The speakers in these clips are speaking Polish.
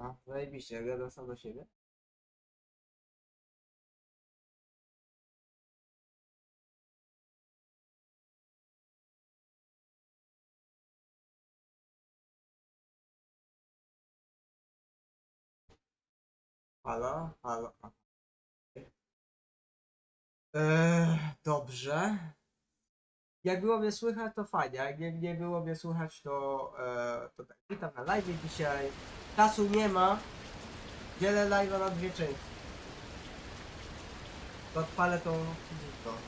A, zajebiście, gadam sam do siebie. Halo, halo. Dobrze. Jak było mnie słychać, to fajnie. Jak nie było mnie słychać, to tak. Witam na live dzisiaj. Czasu nie ma. Dzielę live'a na dwie części. To odpalę to fizyko.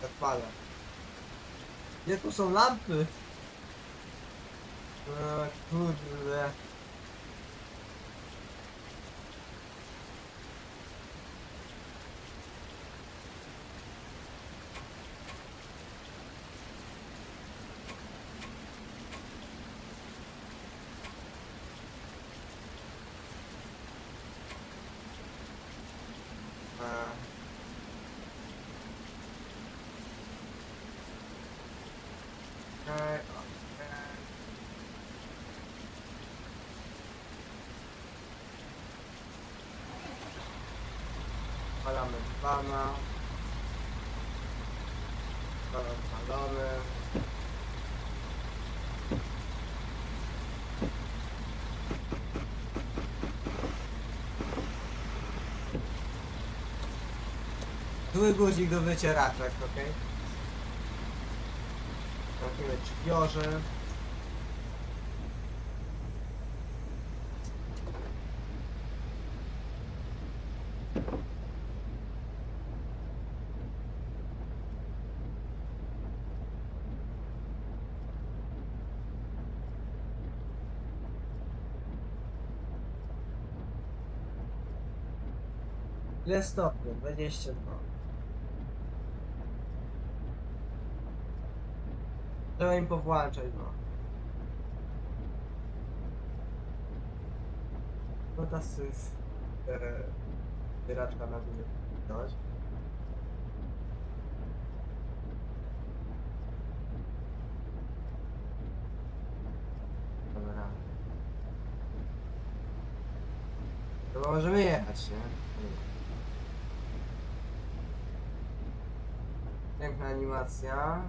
Odpalę. Gdzie tu są lampy? Kurde. Okej. Palamy dzbana. Balon palony. Zły guzik do wycieraczek, ok? Trafimy czpiorze. Ile stopni? 22. Trzeba im powłączać, no. No ta jest wyraczka na górze. Dać. Dobra. To możemy jechać, nie? Piękna animacja.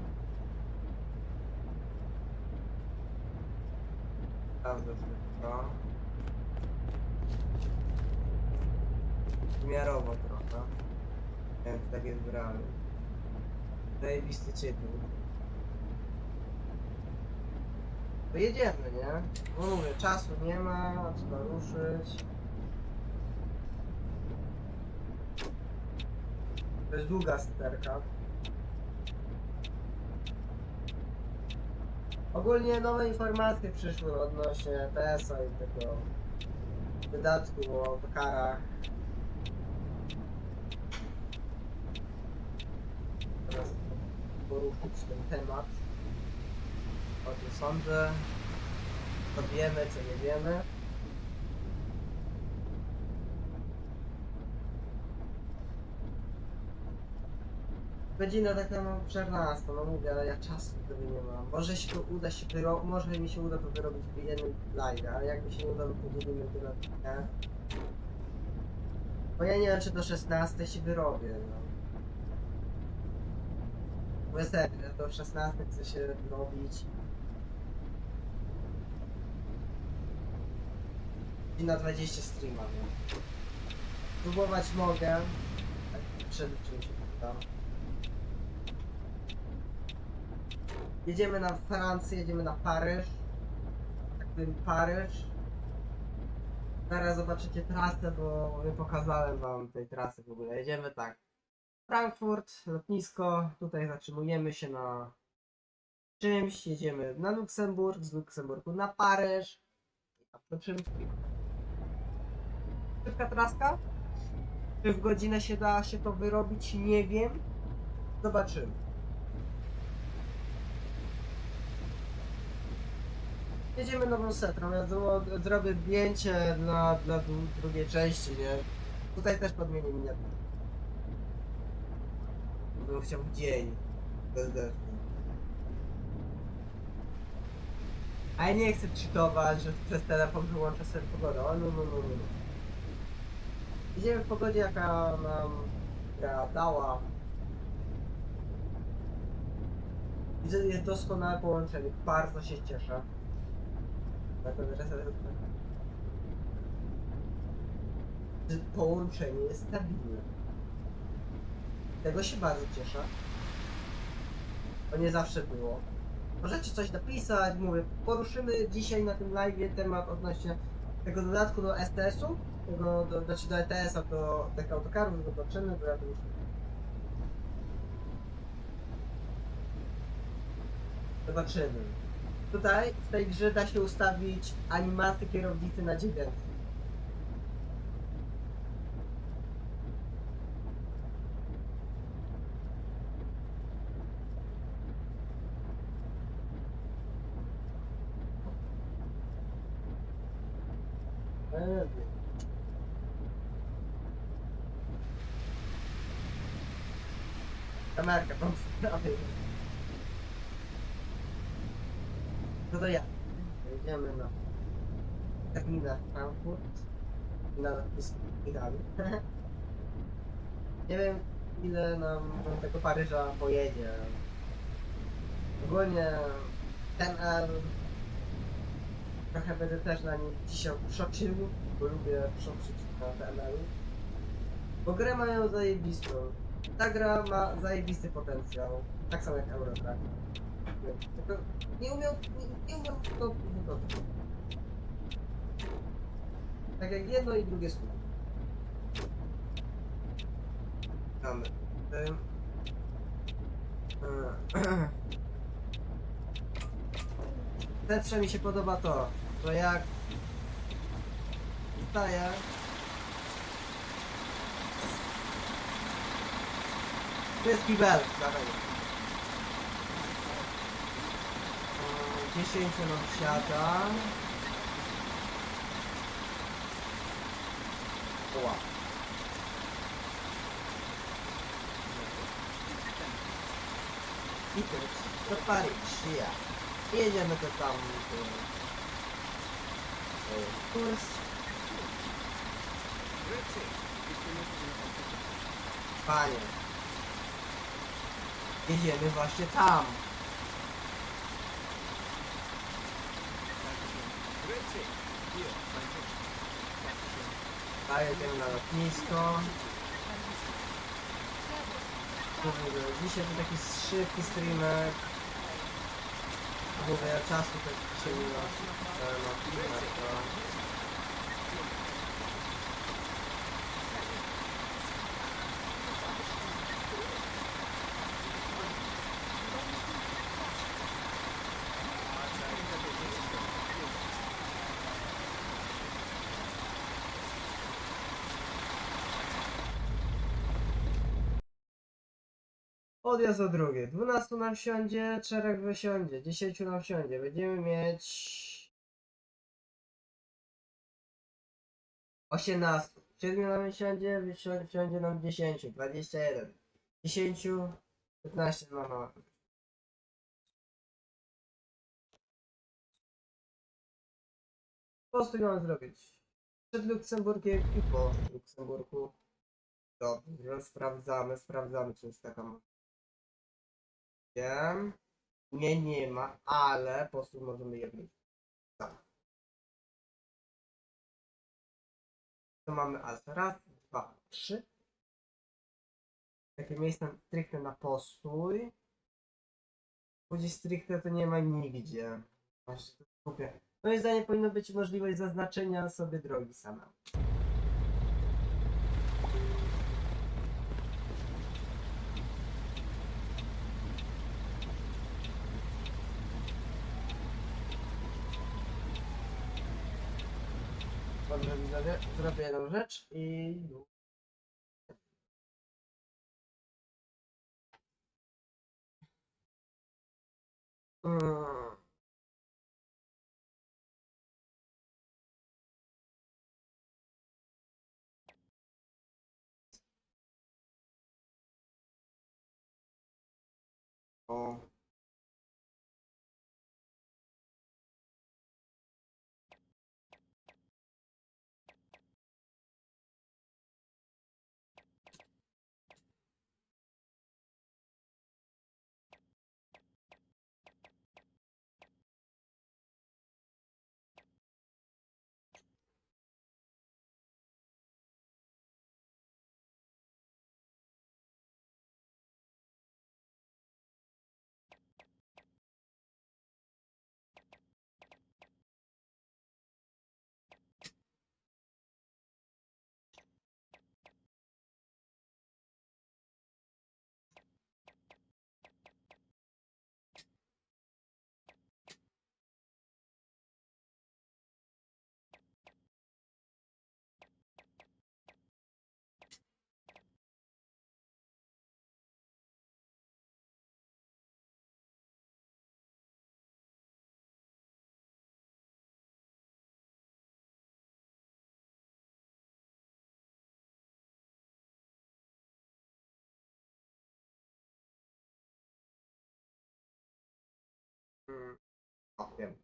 Bardzo szybko. Miarowo trochę. Nie wiem, czy tak jest realnie. Zajebisty ciepły. To jedziemy, nie? No mówię, czasu nie ma, trzeba ruszyć. To jest długa sterka. Ogólnie nowe informacje przyszły odnośnie PS-a i tego wydatku o autokarach. Teraz poruszyć ten temat. O tym sądzę. Co wiemy, co nie wiemy. Godzina tak na 14, no mówię, ale ja czasu wtedy nie mam. Może się to uda się może mi się uda to wyrobić w jednym live, ale jak mi się nie uda, to podzielimy tyle, nie? Bo ja nie wiem, czy do 16 się wyrobię, no. Bo serio, do 16 chcę się robić. I na 20 streama, nie? Próbować mogę. Tak przed czym się pytam. Jedziemy na Francję, jedziemy na Paryż. Tak powiem Paryż. Zaraz zobaczycie trasę, bo nie pokazałem wam tej trasy w ogóle. Jedziemy tak. Frankfurt, lotnisko. Tutaj zatrzymujemy się na czymś. Jedziemy na Luksemburg, z Luksemburgu na Paryż. I tam do Przemyśli. Szybka traska? Czy w godzinę się da się to wyrobić? Nie wiem. Zobaczymy. Jedziemy nową setrą, ja zrobię zdjęcie dla drugiej części, nie? Tutaj też podmienię miniaturę. Bym chciał dzień bez deszczu. A ja nie chcę cheatować, że przez telefon wyłączę sobie pogodę. O, no. Idziemy w pogodzie, jaka nam gra dała. Widzę, jest doskonałe połączenie. Bardzo się cieszę. Na ten reset. Połączenie jest stabilne. Tego się bardzo cieszę. To nie zawsze było. Możecie coś napisać, mówię, poruszymy dzisiaj na tym live temat odnośnie tego dodatku do STS-u, znaczy do ETS-a, do tych autokarów, zobaczymy, bo ja to już... Zobaczymy. Tutaj, w tej grze da się ustawić animację kierownicy na 9. Kamerka, tam sprawy. No to ja. Jedziemy na terminal Frankfurt i na lotnisku Italii. Nie wiem, ile nam do tego Paryża pojedzie. Ogólnie ten R trochę będę też na nim dzisiaj przoczył, bo lubię przoczyć na TNL-u. Bo grę mają zajebistą. Ta gra ma zajebisty potencjał. Tak samo jak Eurotrack. Tylko nie umiał to wygotować. Tak jak jedno i drugie słowo. Mamy. Lepsze mi się podoba to, że jak wstaję, to jest kibel, dawaj. 10 nam wsiada. Oła. I też, do Paryż, ja. Jedziemy to tam, kurs. Panie. Jedziemy właśnie tam. A jedziemy na lotnisko. Dzisiaj to taki szybki streamer. Mówię, czasu też się minął na to. Odjazd o drugie. 12 nam wsiądzie, 4 wysiądzie, 10 nam wsiądzie. Będziemy mieć 18. 7 nam wsiądzie, wsiądzie nam 10, 21. 10, 15 mama. Po prostu mam zrobić. Przed Luksemburgiem i po Luksemburgu. Dobrze, sprawdzamy, czy jest taka możliwość. Nie ma, ale po prostu możemy je wrócić. Tak. To mamy as. Raz, dwa, trzy. Takie miejsce stricte na postój. Gdzieś stricte to nie ma nigdzie. Właśnie to kupię. Moim zdaniem powinno być możliwość zaznaczenia sobie drogi samemu. Dobrze, widzowie, zrobię jedną rzecz i... Mm. O. O, wiem.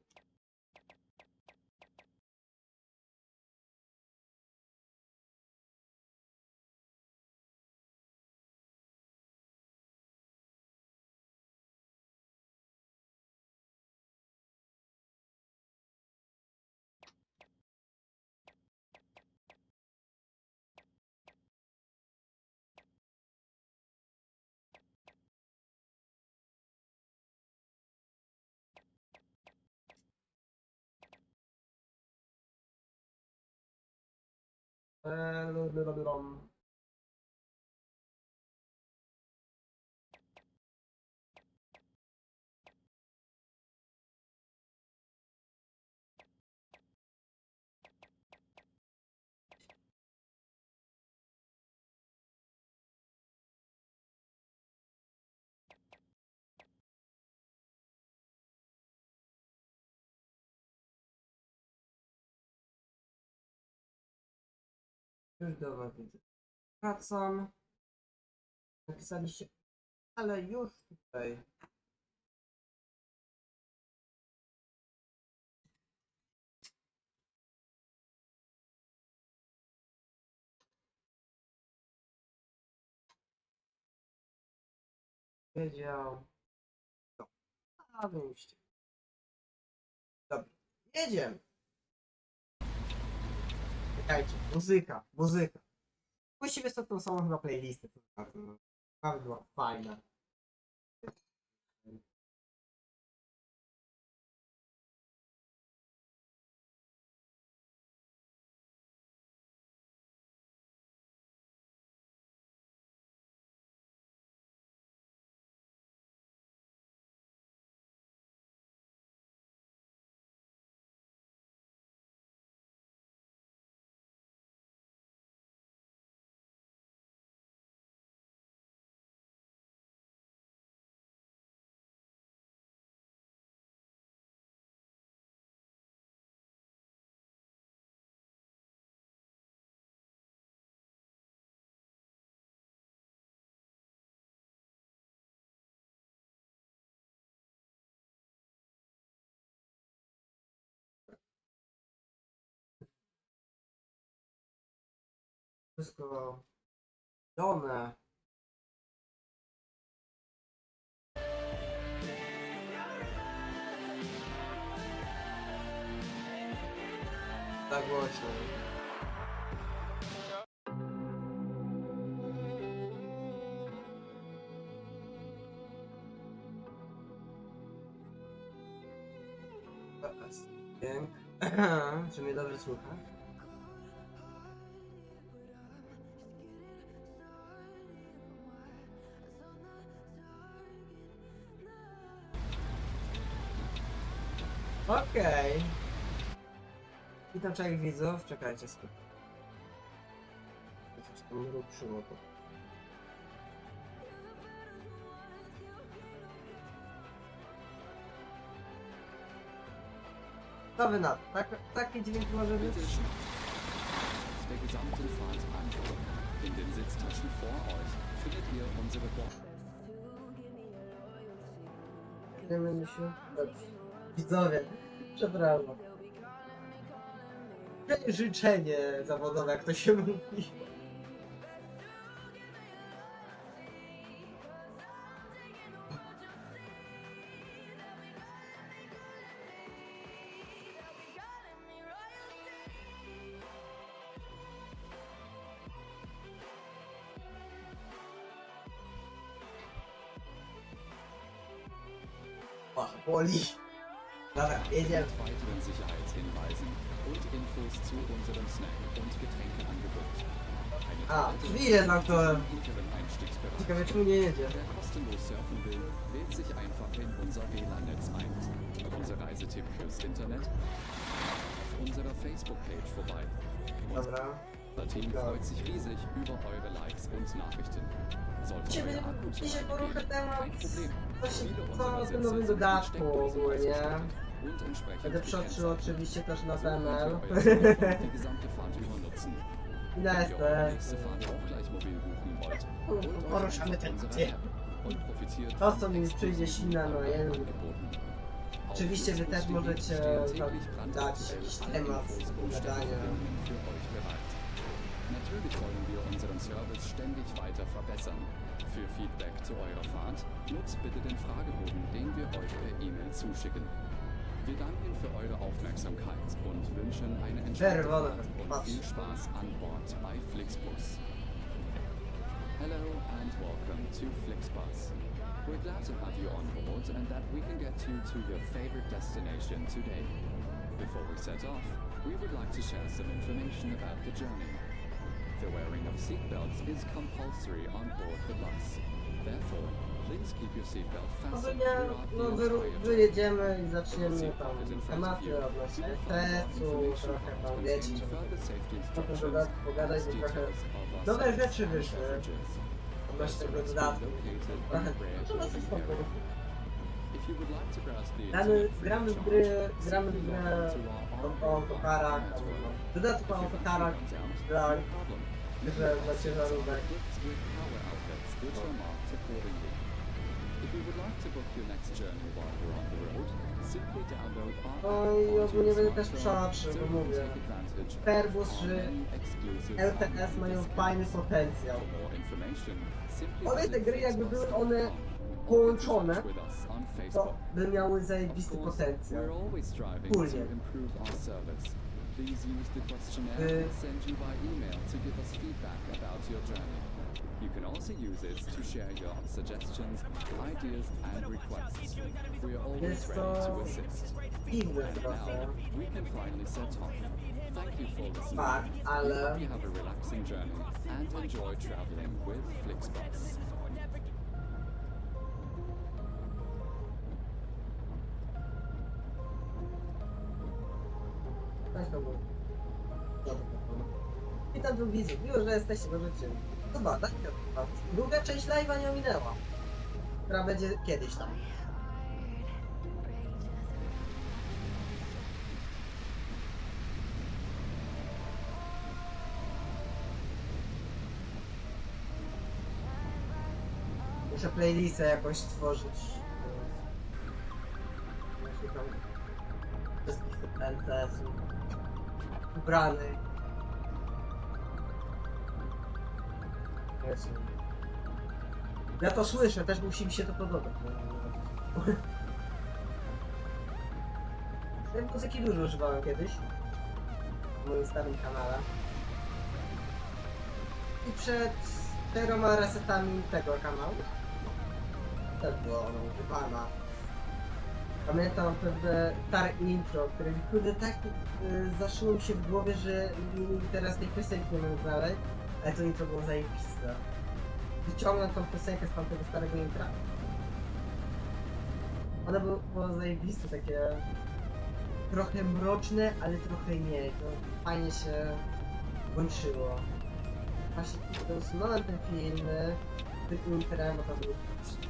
Blablabla. Już do was widzę. Wracam. Napisaliście, ale już tutaj. Wiedział. No, a wyjście. Dobra, jedziemy. Czekajcie, muzyka, muzyka. Właściwie są tą samą chyba playlistę. Naprawdę była fajna. Wszystko żone. Tak głośno. Dźwięk. Czy mnie dobrze słucha? Okej. Witam cześć widzów. Czekajcie sobie. Coś tam ruszyło to. Co wy na to? Taki dźwięk może być? Der gesamten Fahrt an. In den Sitztaschen vor euch findet ihr unsere Wiemy się. Dobrze. Widzowie, przepraszam. Życzenie zawodowe, jak to się mówi. Ach, boli. Dobra, jedziemy. mit weiteren Sicherheitshinweisen und Infos zu unserem Snack- und Getränkeangebot. Eine A, Toilette drzwi jednak to... im hinteren Einstiegsbereich. Ciekawe, czemu nie jedzie. Wer kostenlos surfen will, wählt sich einfach in unser WLAN-Netz ein. Unser Reisetipp fürs Internet. Auf unserer Facebook-Page vorbei. Dobra. Unser Team freut sich riesig über eure Likes und Nachrichten. Sollte Ciebie euer Akku zu dzisiaj weit poruszę gehen, temat kein Problem. co o tym nowym dodatku ogólnie. Und entsprechend Będę przeoczył oczywiście też na PML. die gesamte Fahrt über nutzen. I na Wenn ihr eure ST. nächste Fahrt auch gleich mobil buchen wollt, holt euch Poruszamy einfach ten unsere temat. App und profitiert To von co mi przyjdzie exklusiven silne, no jeden. Angeboten. Oczywiście wy też możecie dać jakiś temat do gadania. Natürlich wollen wir unseren Service ständig weiter verbessern. Für Feedback zu eurer Fahrt nutzt bitte den Fragebogen, den wir euch per E-Mail zuschicken. Wir danken für eure Aufmerksamkeit und wünschen eine entspannte Fahrt und viel Spaß an Bord bei Flixbus. Hello and welcome to Flixbus. We're glad to have you on board and that we can get you to your favorite destination today. Before we set off, we would like to share some information about the journey. The wearing of seatbelts is compulsory on board the bus. Therefore, please keep your seatbelt fastened Ogólnie, throughout the entire journey. wyjedziemy i zaczniemy tam tematy odnośnie stresu, trochę tam wiecie, trochę dodatku pogadać, bo trochę nowe rzeczy wyszły odnośnie tego dodatku. Trochę, no coś spokojnie. Gramy w grę o autokarach, dodatku o autokarach dla ciężarówek. No i ogólnie będę też przeoczy, bo mówię. Perbus czy LTS mają fajny potencjał. One te gry jakby były one połączone, to by miały zajebisty potencjał. Ogólnie. Please use the questionnaire we send you by email to give us feedback about your journey. You can also use it to share your suggestions, ideas and requests. We are always ready to assist. Inny And trochę. now we can finally set off. Thank you for listening. Tak, We ale hope you have a relaxing journey and enjoy traveling with Flixbus. weź to było. Witam tu widzów, miło, że jesteście, możecie. Chyba, tak? Druga część live'a nie ominęła. Która będzie kiedyś tam. Muszę playlistę jakoś stworzyć. Właśnie tam wszystkich tych NCS-ów ubranych. Jezu. Ja to słyszę, też musi mi się to podobać. Tej muzyki dużo używałem kiedyś w moim starym kanale. I przed 4 resetami tego kanału też było ono używana. Pamiętam pewne stare intro, które kurde tak zaszyło mi się w głowie, że teraz tej piosenki nie mogę znaleźć, ale to intro było zajebiste. Wyciągnę tą piosenkę z tamtego starego intra. One było zajebiste, takie trochę mroczne, ale trochę nie. To fajnie się łączyło. Właśnie usunąłem ten film, tym intrem, bo to były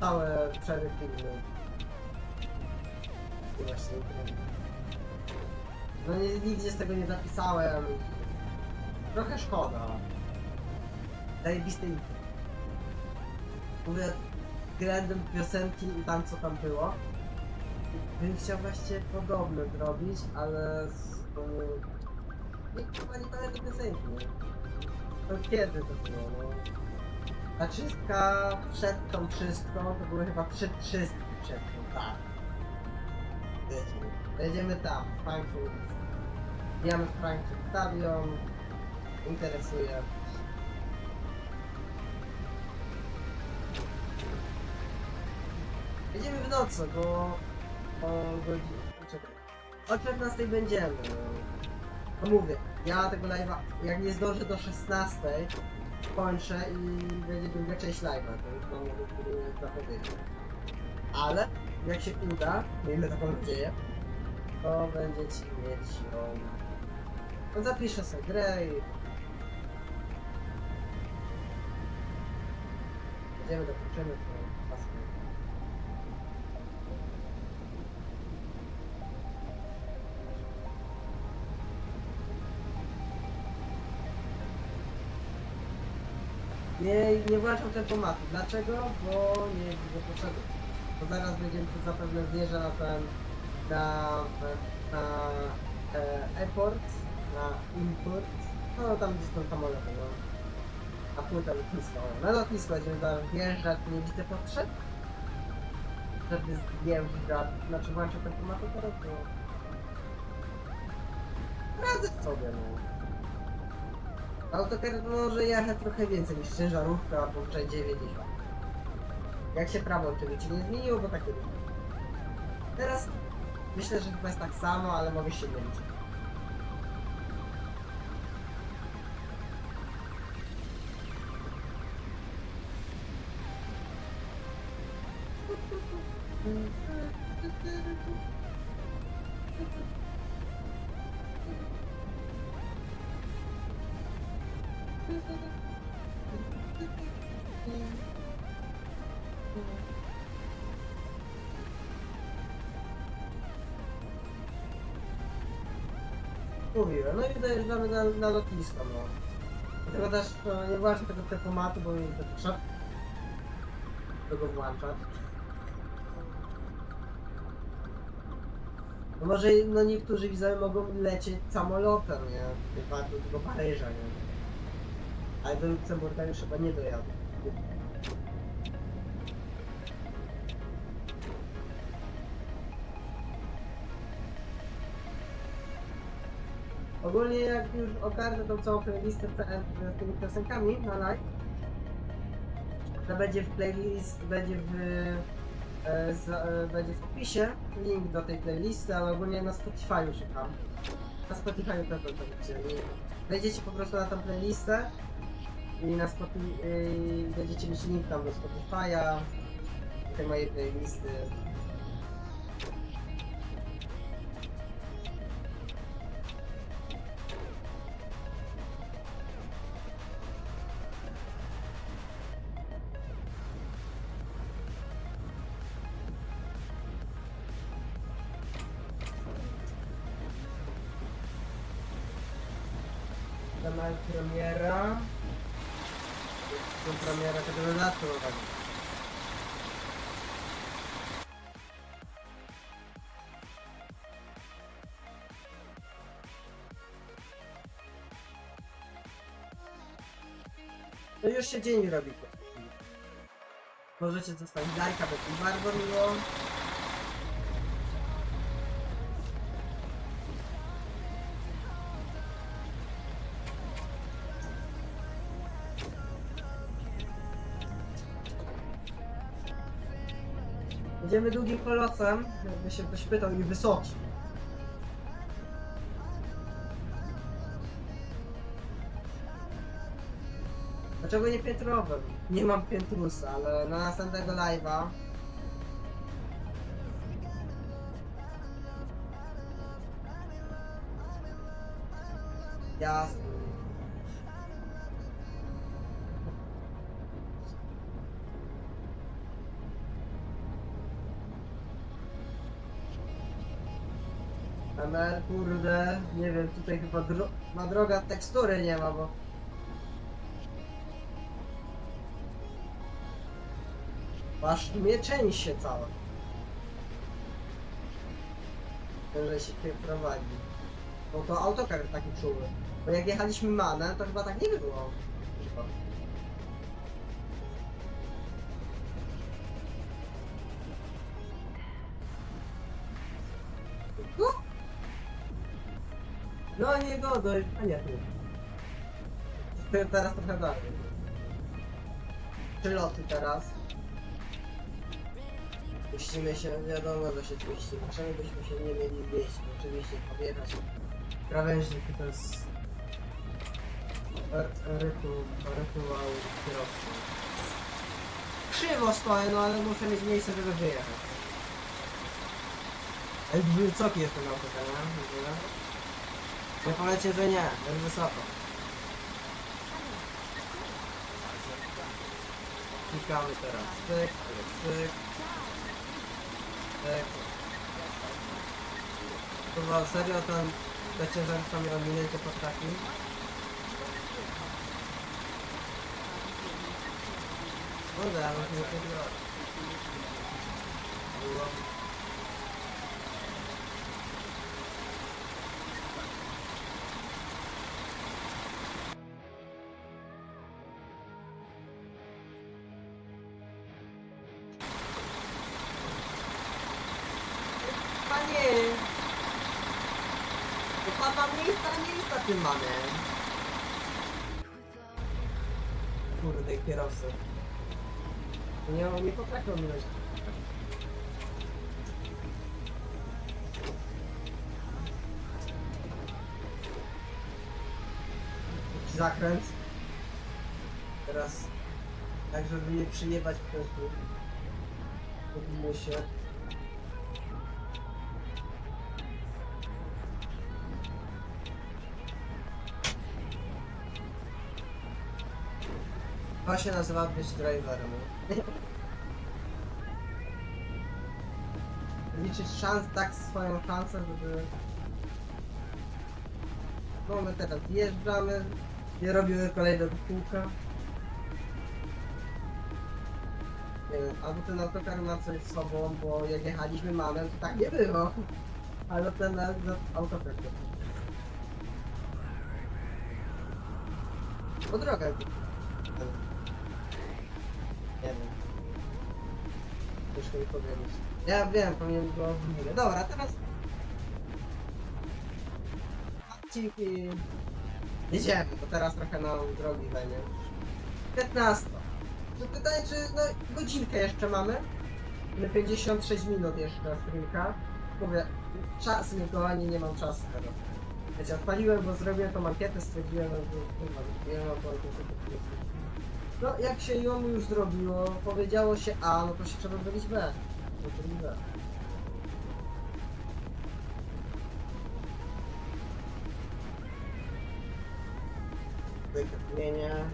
całe przeryw filmu. I właśnie no nigdzie z tego nie zapisałem. Trochę szkoda. Zajebisty intro. Mówię względem piosenki i tam co tam było. Bym chciał właśnie podobne zrobić, ale chyba nie pamiętam piosenki. To kiedy to było? No? Ta czystka przed tą czystką to były chyba 3 czystki przed tą, tak. Wiecie, jedziemy tam, Frankfurt. Bijamy Frankfurt Stadion. Interesuje. Jedziemy w nocy, bo o godzinie. Czekaj. O 14 będziemy. No mówię, ja tego live'a, jak nie zdążę do 16, kończę i będzie druga część live'a, to już mam zapowiedzieć. Ale jak się uda, miejmy taką nadzieję, to będziecie mieć ją. No zapiszę sobie grę i będziemy dokończymy to paskę. Nie włączam tempomatu. Dlaczego? Bo nie widzę potrzeby. Bo zaraz będziemy tu zapewne zjeżdża na ten na airport, na import, no tam gdzieś tam samoloty, no. Na płytę lotnisko. Na lotnisko będziemy tam wjeżdżać, nie widzę potrzeb, żeby zjeżdżać, znaczy włączę ten temat teraz, bo radzę sobie, no. Autokar może jechać trochę więcej niż ciężarówka, bo 90. Jak się prawo oczywiście nie zmieniło, bo takie było. Teraz myślę, że chyba jest tak samo, ale mogę się mylić. Mówiłem, no i dojeżdżamy na lotnisko, no. Dlatego też nie włączę tego tematu, bo mi to trzeba tego włączać. No może no niektórzy widzowie mogą lecieć samolotem, nie? Chyba do tego Paryża, nie? Ale do Luksemburga już chyba nie dojadę. Ogólnie jak już ogarnę tą całą playlistę z tymi piosenkami na live, to będzie w playlist, będzie w opisie link do tej playlisty, ale ogólnie na Spotify szukam. Na Spotify też będziecie. Wejdziecie po prostu na tą playlistę i na będziecie mieć link tam do Spotify'a, do tej mojej playlisty. Premiera. To premiera tego dodatku nowego. To już się dzień robi. Możecie zostawić lajka, będzie mi bardzo miło. Jedziemy długim kolosem, jakby się ktoś pytał, i wysoki. Dlaczego nie piętrowym? Nie mam piętrusa, ale na następnego live'a jasne. ML, kurde, nie wiem, tutaj chyba ma droga tekstury nie ma, bo... Aż mnie częście całe. Ten, że się prowadzi. Bo to autokar taki czuły. Bo jak jechaliśmy manem, to chyba tak nie było. No nie godoj, a nie tu. Teraz trochę dalej. Przyloty teraz. Puścimy się, wiadomo, że się puścimy. Czemu byśmy się nie mieli wieść? Oczywiście podjechać. Krawężnik to jest rytuał kierowcy. Krzywo stoję, no ale muszę mieć miejsce, żeby wyjechać. Ej, wysoki jest ten autokar, nie? Nie powiecie, że nie, jest wysoko. Klikamy teraz. Cyk, cyk. Cyk. Kurwa, serio te ciężarówka mi rozwinięcie potrafi? Kurde, ale nie zrobię. Panie! To pan ma miejsca tym manem. Kurde, kierowcy. Nie potrafią minąć. Zakręt. Teraz tak, żeby nie przyjebać po prostu. Powinno się. To się nazywa być driverem. Liczyć szans, tak swoją szansę, żeby... No my teraz wjeżdżamy, nie robimy kolejnego kółka. Nie wiem, albo ten autokar ma coś z sobą, bo jak jechaliśmy mamem, to tak nie było. Ale ten autokar to... Po drogę. Nie wiem. Ciężko mi powiedzieć. Ja wiem, powinien go w górę. Dobra, teraz... Odcinki... Jedziemy, bo teraz trochę nam drogi zajmie. 15. To pytanie, czy no, godzinkę jeszcze mamy? 56 minut jeszcze streamka. Mówię, czas mnie kochani, nie mam czasu teraz. Wiecie, odpaliłem, bo zrobiłem tą ankietę, stwierdziłem, że nie mam no, jak się ją już zrobiło, powiedziało się A, no to się trzeba zrobić B. No to B. Wykrwienie.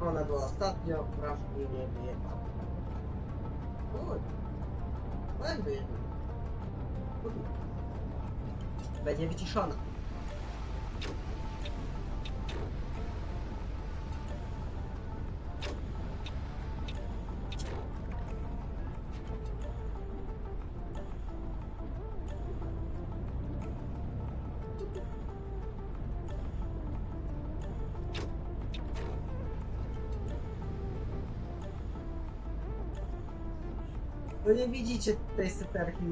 Ona była ostatnio, prawie nie wyjechała. Oj, tak wyjechała. Będzie wyciszona. No nie widzicie tej syterki.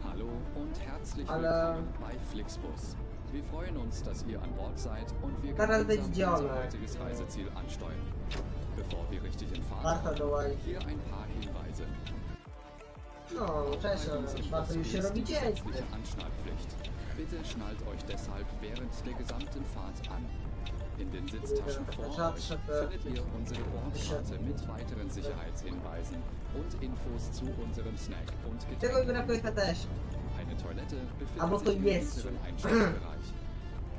Hallo und herzlich Ale- willkommen bei Flixbus. Wir freuen uns, dass ihr an Bord seid und wir Teraz gemeinsam będzie unser działane. heutiges Reiseziel ansteuern. Bevor wir richtig in Fahrt Warta kommen, dołali. hier ein paar Hinweise. No, cześć, Bei uns im ale warto już się Schloss robi die dzień. gesetzliche Anschnallpflicht. Bitte schnallt euch deshalb während der gesamten Fahrt an. In den Sitztaschen vor euch findet ihr unsere Bordkarte mit weiteren Sicherheitshinweisen und Infos zu unserem Snack und Tego mi Getränken. brakuje też. Eine Toilette Albo befindet to sich im jest. hinteren Einstiegsbereich.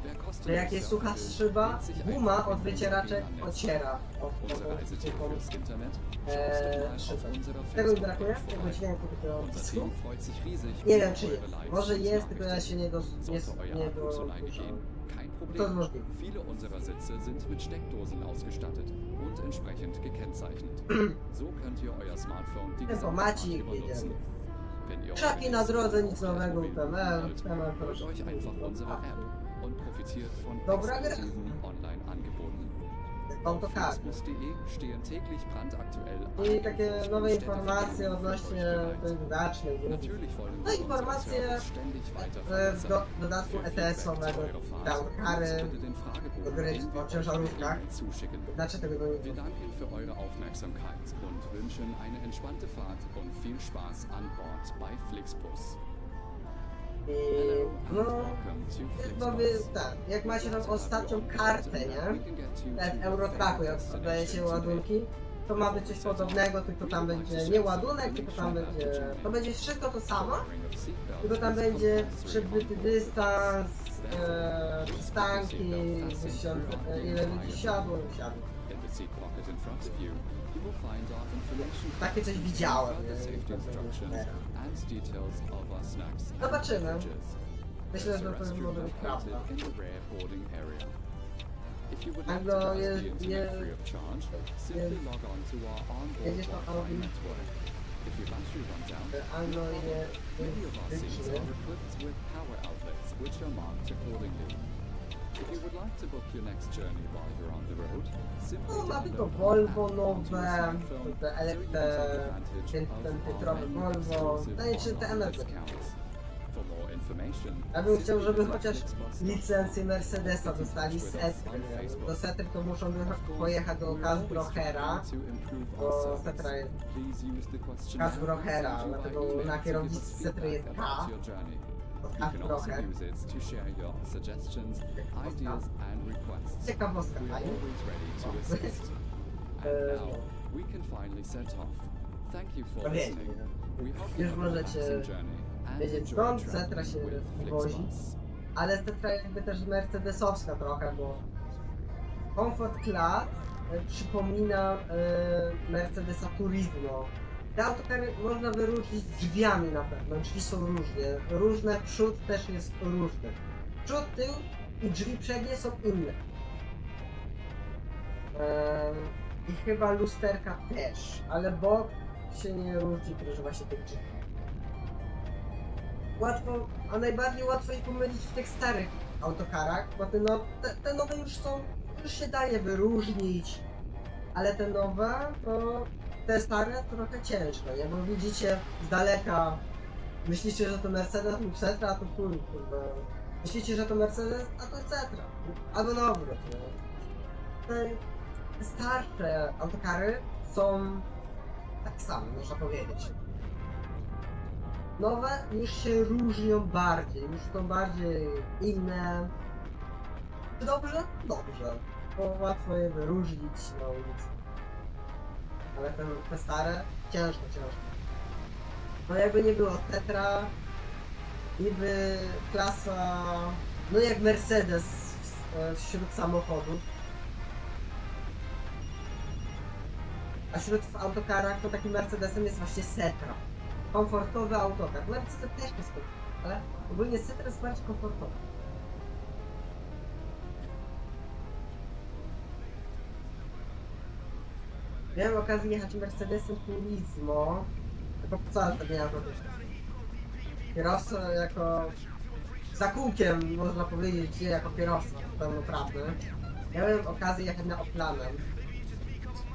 Wer Że kostenlos jak jest surfen sucha will, szyba, lädt sich guma einfach od in wycieraczek unserem Netz. ociera. Unser Reisetipp fürs Internet? Eee, Schaut doch mal szybę. auf unserer Tego mi brakuje? Facebook-Page Tego vorbei. dźwięku, tego Unser psku. Team freut sich riesig Nie über wiem czy eure jest. Likes Może und jest, tylko ja Nachrichten. się nie Sollte euer nie Akku zur Neige gehen, kein To Problem. jest możliwe. Viele unserer Sitze sind mit Steckdosen ausgestattet und entsprechend gekennzeichnet. So könnt ihr euer Smartphone die gesamte Fahrt Informacik über nutzen. jedziemy. Wenn ihr Krzaki na unterwegs drodze, auf nic das nowego, Mobil UTML, wollt, temat holt euch einfach unsere App und profitiert von Dobra gra. exklusiven Online-Angeboten. Auf Autokar. flixbus.de stehen täglich brandaktuell I alle takie Infos nowe und informacje Städteverbindungen für odnośnie euch bereit. tej wydacznej. Natürlich wollen No wir unseren informacje Service ständig weiter w verbessern. dodatku Für ETS-owego, Feedback zu eurer tam Fahrt kary, nutzt bitte den Fragebogen, do gry den wir o euch ciężarówkach. per E-Mail zuschicken. Znaczy tego do Wir niego. danken für eure Aufmerksamkeit und wünschen eine entspannte Fahrt und viel Spaß an Bord bei Flixbus. I Hello and no, welcome to bo wy, Flixbus. tak, jak macie tą ostatnią kartę, nie? W Eurotraku, jak dajecie ładunki, to ma być coś podobnego, tylko tam będzie nie ładunek, tylko tam będzie... To będzie wszystko to samo, tylko tam będzie przebyty dystans, przystanki, ile ludzi siadło, nie siadło. In the seat pocket in front of you, you will find our information Takie coś card, widziałem, further nie? safety To było instructions super. and details of our snacks and Zobaczymy. beverages. Myślę, There's że a to restroom może być located prawda. in the rear boarding area. If you would like Anglo to browse jest- the internet jest- free of charge, simply log on to our onboard Jedziesz to Wi-Fi Audi? network. If your battery runs out, Ano nie many of our seats wytrzymie. are equipped with power outlets which are marked accordingly. If you would like to book your next journey while you're on the road, simply No, mamy to download Volvo an app onto your nowe, smartphone te so you can take advantage ten of piętrowy our many Volvo, exclusive no i czy te online MF. discounts. For more information, Ja bym chciał, simply żeby visit chociaż flixbus.com. licencję Mercedesa dostali z Setry. Do Setry to muszą pojechać do Kasbrochera, bo Setra jest Kasbrochera, dlatego na kierownicy Setry jest K. You can also use it to share your suggestions, ideas and requests. Ciekawostka, We are fajnie. always ready to assist. And now we can finally set off. Thank you for No wiecie, listening. We hope you już have a możecie relaxing journey and wiedzieć, enjoy skąd traveling Setra się with wozi. Flixbus. Ale Setra jakby też mercedesowska trochę, bo Comfort Class przypomina Mercedesa Turismo. Te autokary można wyróżnić drzwiami na pewno, drzwi są różne, przód też jest różny. Przód, tył i drzwi przednie są inne. I chyba lusterka też, ale bok się nie różni, proszę właśnie tych drzwi. Łatwo, a najbardziej łatwo je pomylić w tych starych autokarach, bo te nowe już się daje wyróżnić, ale te nowe, to te stare trochę ciężko, nie? Bo widzicie z daleka, myślicie, że to Mercedes lub Setra, a to kurde. Myślicie, że to Mercedes, a to Setra. Albo na odwrót, nie? Te starsze autokary są tak samo, można powiedzieć. Nowe już się różnią bardziej, już są bardziej inne. Czy dobrze? Dobrze. Bo łatwo je wyróżnić na ulicy. Ale te stare, ciężko. No jakby nie było Tetra, niby klasa, no jak Mercedes wśród samochodów. A wśród autokarach to takim Mercedesem jest właśnie Setra. Komfortowy autokar. Mercedes też jest komfortowy, ale ogólnie Setra jest bardziej komfortowy. Miałem okazję jechać Mercedesem Turismo, jako wcale to nie jako kierowca, jako za kółkiem, można powiedzieć, nie jako kierowca pełnoprawny. Miałem okazję jechać na Oplanem.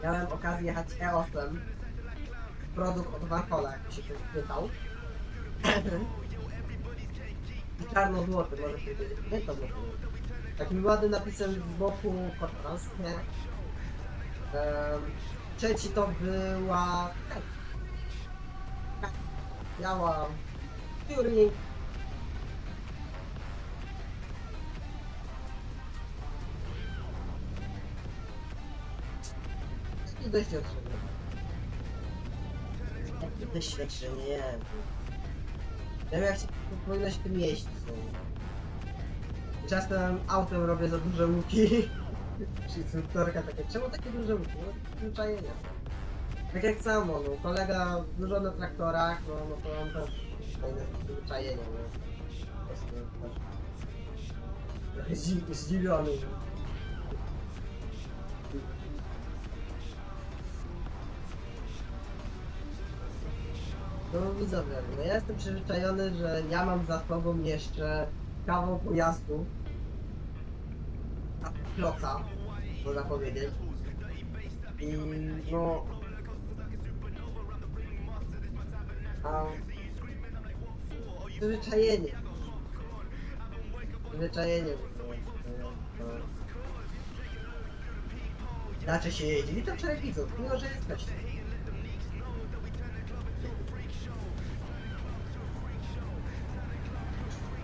Miałem okazję jechać EOS-em. Produkt od Warhola, jak się ktoś pytał. I czarno-złoty, może powiedzieć. Nie to złoty. Takim ładnym napisem z boku Cortrans, nie? Trzeci to była biała Fury. I doświadczenie. Jakie doświadczenie, nie. Ja wiem jak się powinno się tym jeździć. Czasem autem robię za duże łuki. Czyli instruktorka takie, czemu takie duże łuki? No przyzwyczajenia. Tak jak samo, no kolega dużo na traktorach, no to on też fajne przyzwyczajenie, no. Po prostu też trochę zdziwiony. No widzowie, no ja jestem przyzwyczajony, że ja mam za sobą jeszcze kawał pojazdu, a kloca, można powiedzieć. I no... A... Przyzwyczajenie. Przyzwyczajenie. Inaczej się jeździ. Witam wczoraj widzów, mimo że jesteście.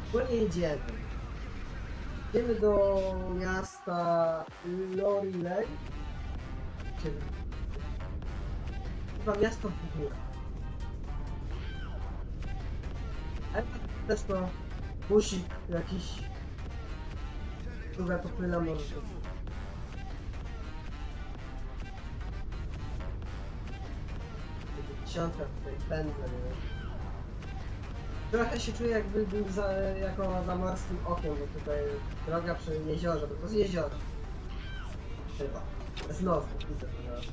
Wspólnie jedziemy. Jedziemy do miasta Loreley. Czyli chyba miasto w górach. Ale też to busik jakiś. Druga to chwila może to. Dziesiątka tutaj pędzę, nie? Trochę się czuję jakby był jako za morskim okiem, bo tutaj droga przy jeziorze, bo to jest jezioro. Chyba. Znowu widzę to miasto.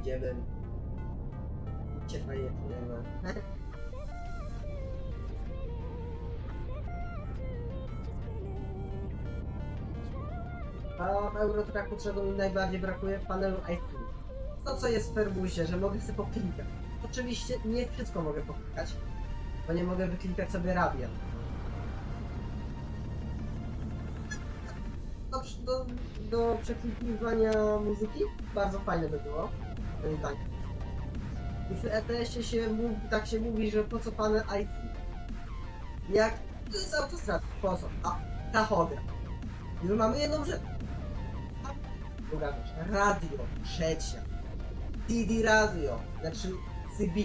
idziemy. Cię fajnie tniemy. A w Eurotracku czego mi najbardziej brakuje? W panelu IQ. To co jest w Ferbusie, że mogę sobie poklikać. Oczywiście nie wszystko mogę poklikać, bo nie mogę wyklikać sobie radia. Do przeklikiwania muzyki bardzo fajne by było. Tak. I w ETS-ie tak się mówi, że po co panel IQ? Jak to jest autostrada, po co? A tachograf. I my mamy jedną rzecz. Druga rzecz. Radio. Trzecia. CD radio. Znaczy CB.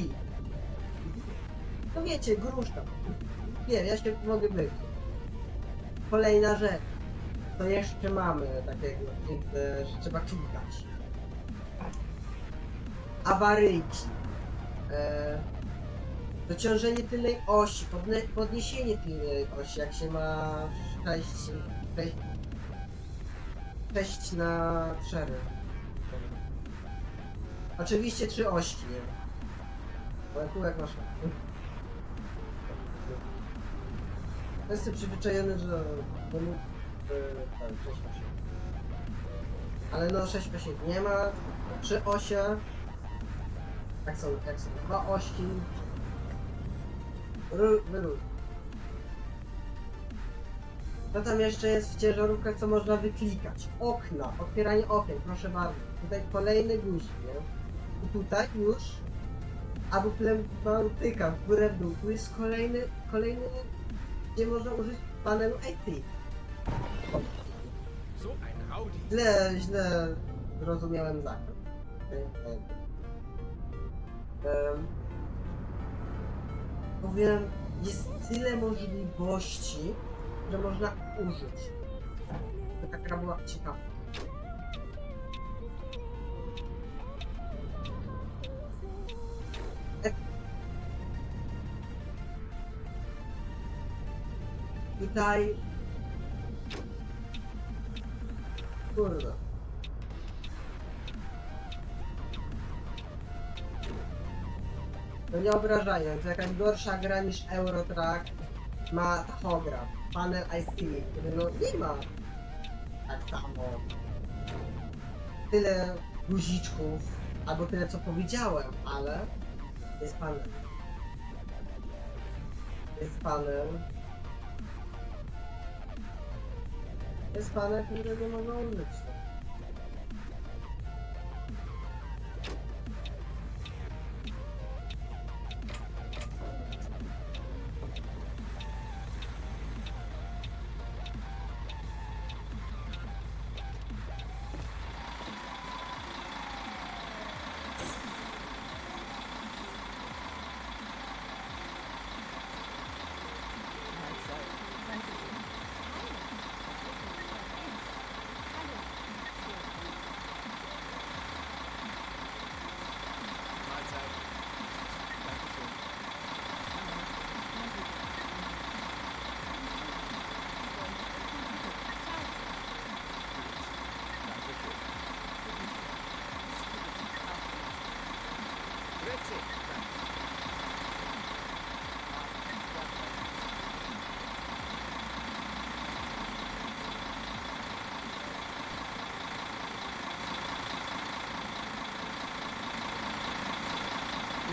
No wiecie, gruszka. Wiem, ja się mogę mylić. Kolejna rzecz. To jeszcze mamy takiego, że trzeba klikać. Awaryjki. Dociążenie tylnej osi, podniesienie tylnej osi, jak się ma 6 na 4. Oczywiście 3 ośki, nie? Bo kółek masz. Jestem przyzwyczajony, że... tak, 6 osi. Ale no 6 osi nie ma, 3 osie. Jak są 2 ośki. Wyróż. Co tam jeszcze jest w ciężarówkach, co można wyklikać? Okna, otwieranie okien, proszę bardzo. Tutaj kolejny guzik, nie? I tutaj już, albo pneumatyka w górę w dół. Tu jest kolejny, gdzie można użyć panelu IT. Źle zrozumiałem zakres. Powiem, jest tyle możliwości, że można użyć. To taka była ciekawa. Tutaj... Kurde. No nie obrażając, jakaś gorsza gra niż Eurotrack ma tachograf, panel IC, który no nie ma tak samo tyle guziczków, albo tyle co powiedziałem, ale jest panel. Jest panel. Jest panel, którego można użyć.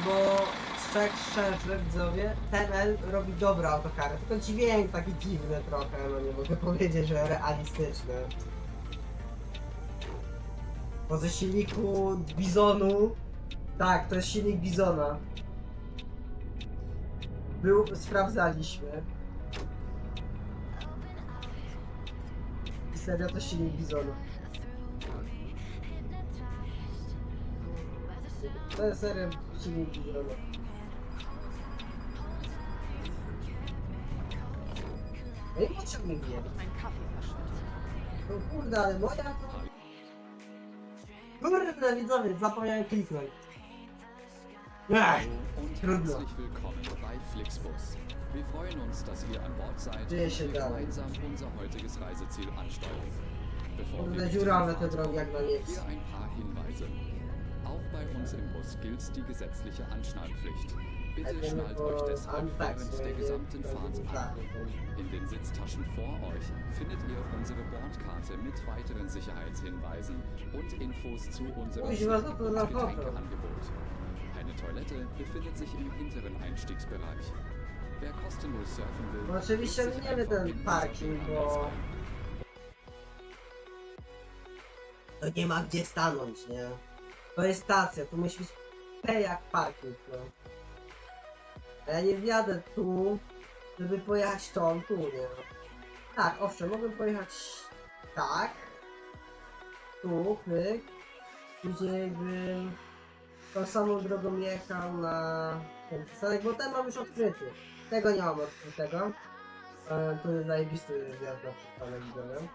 Bo tak szczerze widzowie, ten L robi dobre autokary, tylko dźwięk taki dziwny trochę, no nie mogę powiedzieć, że realistyczny. Bo ze silniku Bizonu, tak, to jest silnik Bizona. Sprawdzaliśmy. I serio to silnik Bizona. To jest serio silnik Bizona. No i potrzebny mnie. No kurde, ale moja to... Kurde widzowie, zapomniałem kliknąć. Und Trudno. herzlich willkommen bei Flixbus. Wir freuen uns, dass ihr an Bord seid Dzieje und się wir dalej. gemeinsam unser heutiges Reiseziel ansteuern. Bevor wir Kurde, mit dziurawe dem te drogi jak na hier Niemcy. ein paar Hinweise. Auch bei uns im Bus gilt die gesetzliche Anschnallpflicht. Bitte Jedziemy schnallt po euch deshalb Antax, während der gesamten Fahrt an. tak. In den Sitztaschen vor euch findet ihr unsere Bordkarte mit weiteren Sicherheitshinweisen und Infos zu unserem Ui, was to za foto? Getränkeangebot. Eine Toilette befindet sich im hinteren Einstiegsbereich. Wer kostenlos surfen will, No oczywiście klickt sich miniemy einfach ten in unser parking, E-Mail-Netz bo ein. to nie ma gdzie stanąć, nie? To jest stacja, tu musi być P jak parking, no. A ja nie wjadę tu, żeby pojechać tu, nie? Tak, owszem, mogłem pojechać tak, tu, pyk, później bym tą samą drogą jechał na ten przystanek, bo ten mam już odkryty. Tego nie mam odkrytego. Tu jest zajebisty wjazd na przystanek, widziałem.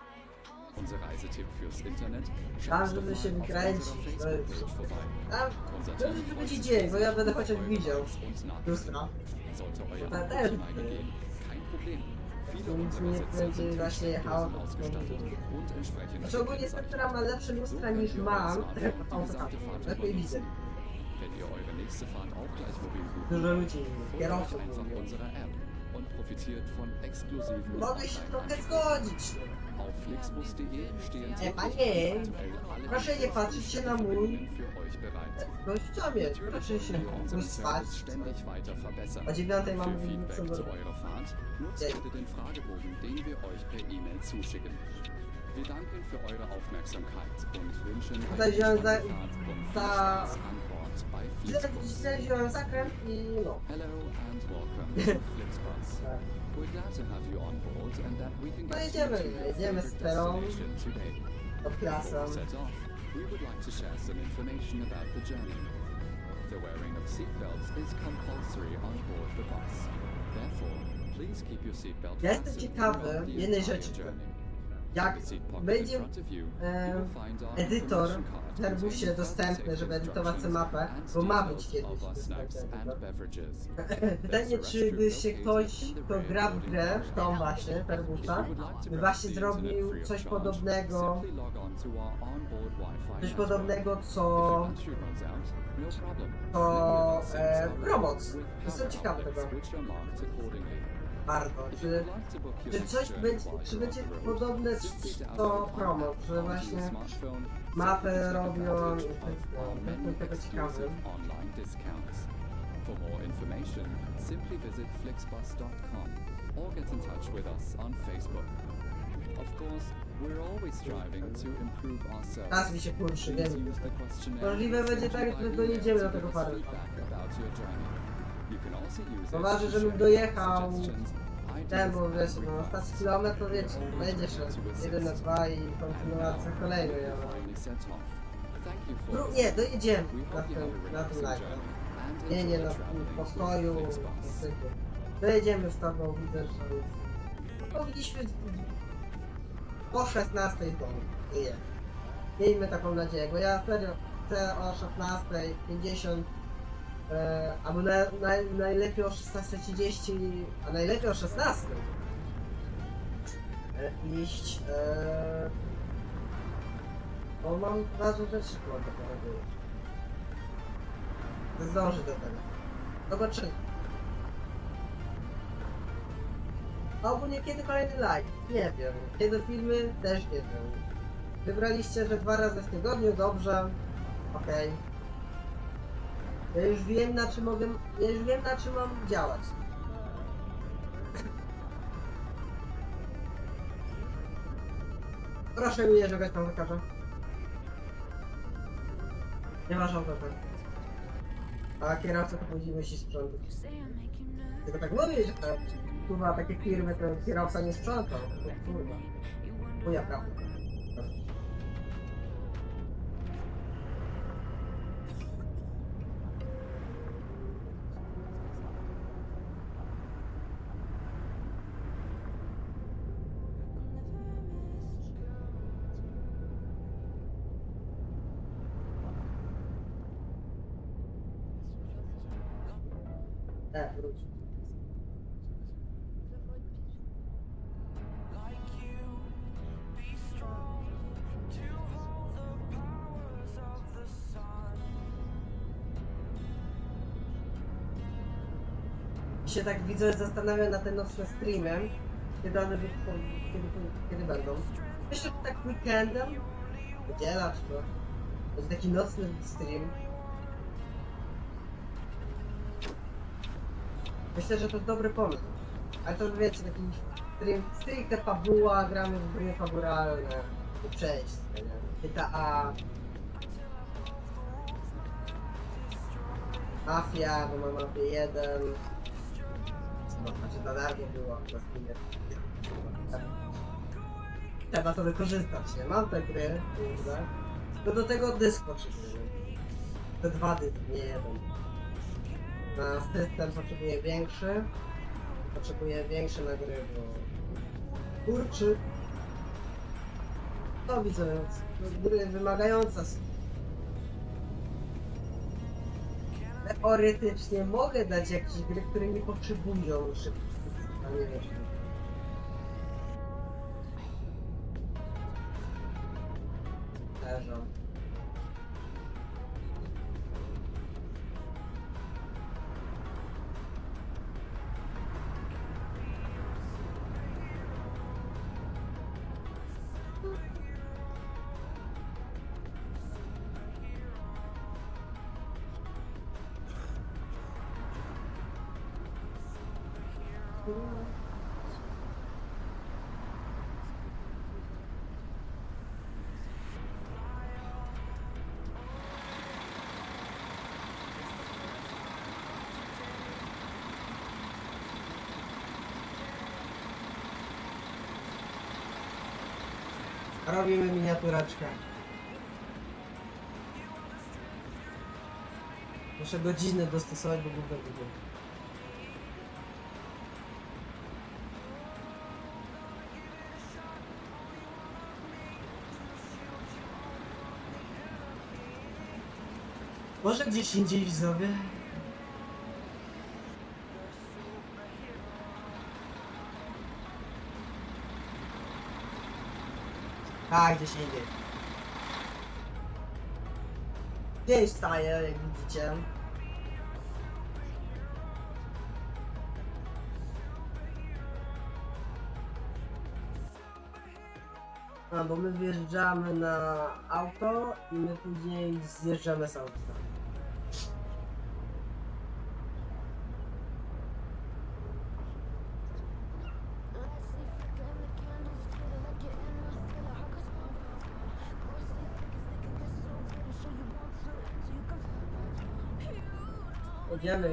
Unser Reisetipp fürs Internet. Tam, Schaut żeby doch się mal auf wykręcić, unserer to jest... Facebook-Page vorbei. Tam, Unser to Team już freut będzie sich dzień, bo ja sehr będę über chociaż eure widział. Likes und Nachrichten. Lustra. Sollte euer Da Auto też. mal gehen, kein Problem. Viele Nic unserer nie Sitze będzie sind właśnie mit jechało. Steckdosen ausgestattet und entsprechend Znaczy ogólnie ta, gekennzeichnet. która ma lepsze So lustra könnt niż ihr euer mam, Smartphone die auto gesamte Fahrt lepiej über widzę. nutzen. Wenn ihr eure nächste Fahrt auch gleich mobil buchen Dużo wollt, ludzi, holt euch kierowców einfach mówią. unsere App und profitiert von exklusiven Mogę się trochę Online-Angeboten. zgodzić. Auf flixbus.de stehen täglich panie, aktuell alle proszę nie Infos patrzeć und się na mój Städteverbindungen für euch bereit. gościomie, Natürlich proszę się wollen wir unseren spać. Service ständig weiter verbessern. O 9 Für mamy Feedback zu co eurer Fahrt nutzt Ja. bitte den Fragebogen, den wir euch per E-Mail zuschicken. Wir danken für eure Aufmerksamkeit und wünschen Tutaj eine wziąłem entspannte Fahrt und viel za- Spaß an Bord bei Źle Flixbus. wziąłem zakręt i no. Hello and welcome to Flixbus. Tak. We're glad to have you on board and that we can No get you jedziemy, to your jedziemy z favorite Perą. destination today. Pod klasą. Before we set off, we would like to share some information about the journey. The wearing of seatbelts is compulsory on board the bus. Therefore, please keep your seatbelt Ja jestem fastened ciekawy throughout the jednej entire rzeczy. journey. Jak In the seat pocket in będzie front of you, you will find our edytor information card w Herbusie containing dostępny, further żeby safety edytować tę instructions mapę, and bo ma być details kiedyś of our snacks dostępny and edytor. beverages. Pytanie, czy by się ktoś, kto gra w grę, w tą właśnie, Herbusa, by właśnie zrobił coś podobnego, co Promox. Jestem ciekawy tego. Bardzo. Czy coś będzie, czy będzie podobne do Promox, że właśnie mapę robią i jestem tego ciekawy. For more information, simply visit flixbus.com or get in touch with us on Facebook. Of course, we're always striving to improve our service. Raz mi się kurczy, Please wiem. use the questionnaire Możliwe będzie tak, że dojedziemy do tego to give us faru. feedback about your journey. You can also use it Ważne, to żebym share dojechał suggestions, ten, bo ideas, wiesz, and no ostatni requests. kilometr to wiecie, będziesz 1 na 2 i kontynuacja kolejny, ja. Finally set off. Thank you for No, nie, dojedziemy We na hope you have tym, a na tym relaxing live. journey and Nie, nie, enjoy na traveling w with pokoju, Flixbus. dojedziemy z tobą, widzę, że powinniśmy po 16 to je. Miejmy taką nadzieję, bo ja serio chcę o 16:50 albo najlepiej o 16:30, a najlepiej o 16 iść, bo mam ważne rzeczy do tego robić. Zdążę do tego. Zobaczymy. A ogólnie kiedy kolejny live? Nie wiem. Kiedy filmy? Też nie wiem. Wybraliście, że 2 razy w tygodniu, dobrze. Okej. Ja już wiem na czym mogę. Ja już wiem na czym mam działać. Proszę mi nie żegać tam wykażę. Nie masz auto. A kierowca to później musi sprzątać. Tylko tak mówię, że te, kurwa, takie firmy to kierowca nie sprzątał. To kurwa. Moja prawda. Wróć. się tak widzę, zastanawiam na te nocne streamy, kiedy one kiedy będą. Myślę, że tak weekendem, niedziela czy to, będzie taki nocny stream. Myślę, że to dobry pomysł. Ale to wiecie, taki stream, stricte fabuła, gramy w gry fabularne, przejść, nie? GTA, Mafia, bo mam Mafię 1. No, znaczy za darmo było na Steamie. Trzeba to wykorzystać, nie? Mam te gry, kurde. To do tego dysk potrzebuję. Te 2 dyski, nie jeden. Na system potrzebuję większy. Potrzebuję większy na gry, bo... Kurczy. To widzę, gry wymagające są. Teoretycznie mogę dać jakieś gry, które nie potrzebują szybkich, ale nie wiem. Leżą. Robimy miniatureczkę. Muszę godzinę dostosować, bo gówno będzie. Może gdzieś indziej widzowie? Tak, gdzieś indziej. Dzień wstaje, jak widzicie. A, bo my wjeżdżamy na auto i my później zjeżdżamy z auta.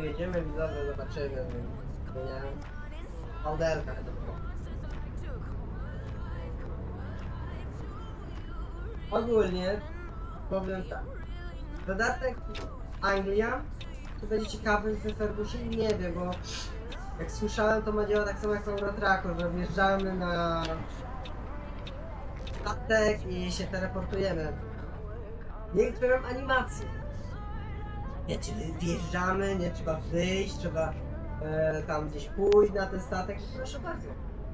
Jedziemy, widzowie, zobaczymy, nie? Audelka to było. Ogólnie powiem tak. Dodatek Anglia to będzie ciekawy w Fergusie i nie wiem, bo jak słyszałem, to ma działać tak samo jak w Eurotracku, że wjeżdżamy na statek i się teleportujemy. Niektóre animacje. Wiecie, wjeżdżamy, nie trzeba wyjść, trzeba tam gdzieś pójść na ten statek i proszę bardzo.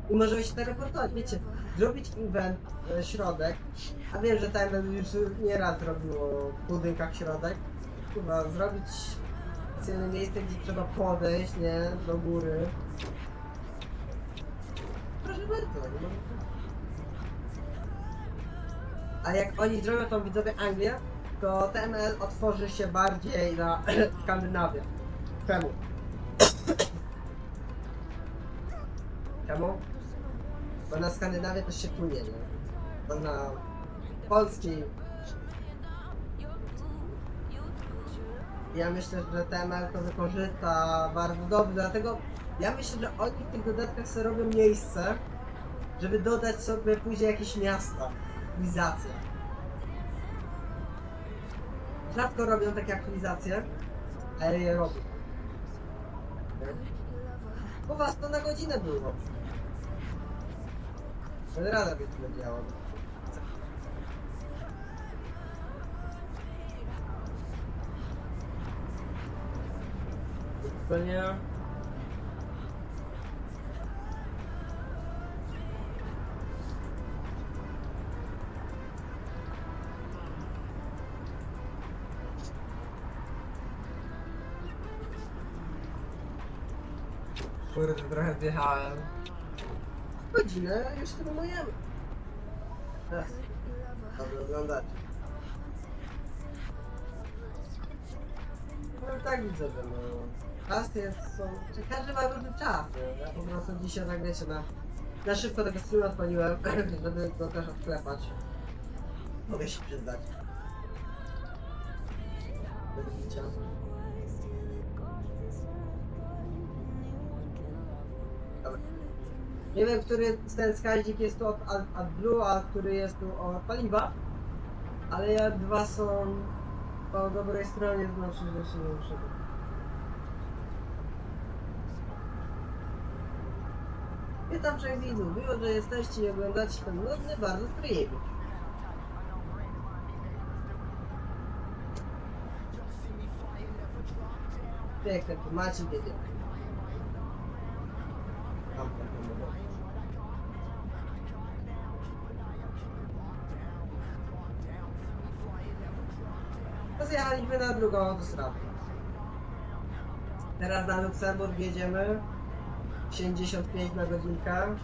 I możemy się teleportować, wiecie, zrobić event, środek, a wiem, że tam już nieraz robiło w budynkach środek, chyba zrobić specjalne miejsce, gdzie trzeba podejść, nie, do góry. Proszę bardzo, nie może... A jak oni zrobią tą widzowie Anglię, to TML otworzy się bardziej na Skandynawię. Czemu? Czemu? Bo na Skandynawię też się płynie, nie? Bo na Polski... Ja myślę, że TML to wykorzysta bardzo dobrze, dlatego ja myślę, że oni w tych dodatkach sobie robią miejsce, żeby dodać sobie później jakieś miasta, aktualizacje. Rzadko robią takie aktualizacje, ale je robią. U was to na godzinę było. Ale rada by tyle działo. To nie... Kurde, trochę wjechałem. Godzinę już trenujemy. Teraz. Dobrze oglądać. No tak widzę, że no. Czas jest, każdy ma różny czas, nie? Ja po prostu dzisiaj tak wiecie, na szybko tego streama odpaliłem, żeby go też odklepać. Mogę się przyznać. Bez bicia. Dobra. Nie wiem, który ten wskaźnik jest tu od AdBlue, a który jest tu od paliwa. Ale jak dwa są po dobrej stronie, to znaczy, że się nie muszę. Witam wszech widzów, miło, że jesteście i oglądacie ten nudny bardzo stream. Piękne tłumaczy, jedziemy. Tam, zjechaliśmy na drugą autostradę. Teraz na Luksemburg jedziemy. 75 na godzinkę.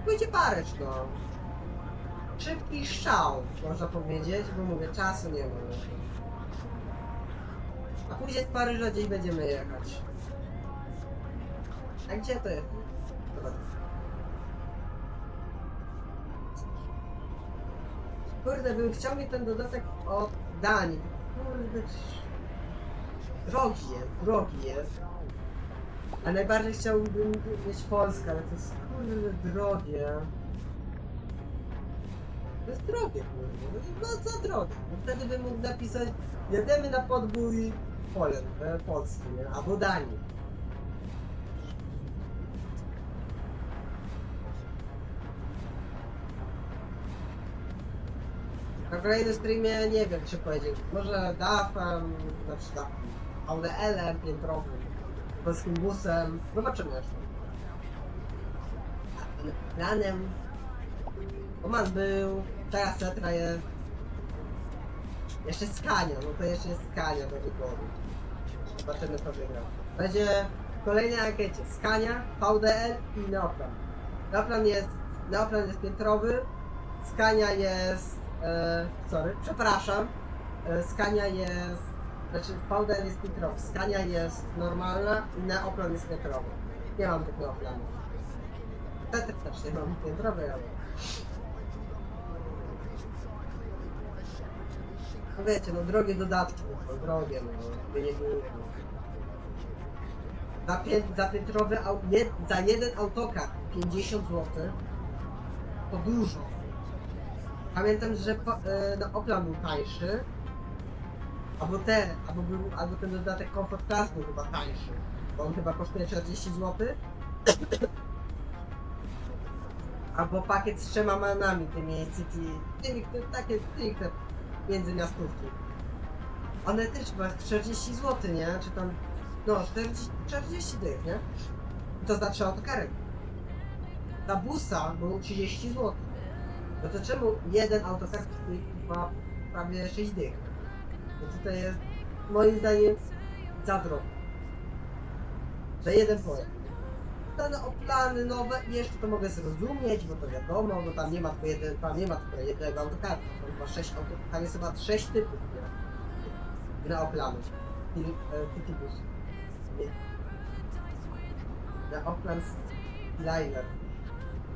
Pójdzie Paryż, no. Szybki strzał, można powiedzieć, bo mówię, czasu nie ma. A później z Paryża gdzieś będziemy jechać. A gdzie to jest? Dobra. Kurde, bym chciał mieć ten dodatek od Danii. Kurde, drogi jest. A najbardziej chciałbym mieć Polskę, ale to jest kurde drogie. To jest drogie, kurde. No co drogie? No wtedy bym mógł napisać, jedziemy na podbój Polski, nie? Albo Danii. Na kolejnym streamie nie wiem, czy powiedzieć. Może DAF-em, na przykład ADL-em piętrowym, polskim busem. Zobaczymy jeszcze. Planem. Oman był, teraz Cetra jest. Jeszcze Scania, no to jeszcze jest Scania do wyboru. Zobaczymy, kto wygra. Będzie w kolejnej ankiecie Scania, VDL i Neoplan. Neoplan jest piętrowy, Scania jest przepraszam. Scania jest... Znaczy VDL jest piętrowy, Scania jest normalna i Neoplan jest piętrowy. Nie mam tych Neoplanów. Wtedy też nie mam piętrowej, ale... No wiecie, no drogie dodatki, no drogie, no nie było. Za piętrowy, za jeden autokar 50 zł to dużo. Pamiętam, że Oplan był tańszy, albo ten dodatek Comfort Class był chyba tańszy, bo on chyba kosztuje 40 zł. Albo pakiet z 3 manami, tymi te międzymiastówki. One też chyba 40 zł, nie? Czy tam, no 40 dych, nie? I to za 3 autokary. Za busa było 30 zł. No to czemu jeden autokar kosztuje chyba prawie 6 dych? No tutaj jest moim zdaniem za drogo. Za jeden pojazd. Te Oplany nowe i jeszcze to mogę zrozumieć, bo to wiadomo, bo tam nie ma tylko jednego autokaru. Tam chyba 6 autokarów, tam jest chyba 6 typów na Oplany. Citybus. Na Oplan Skyliner.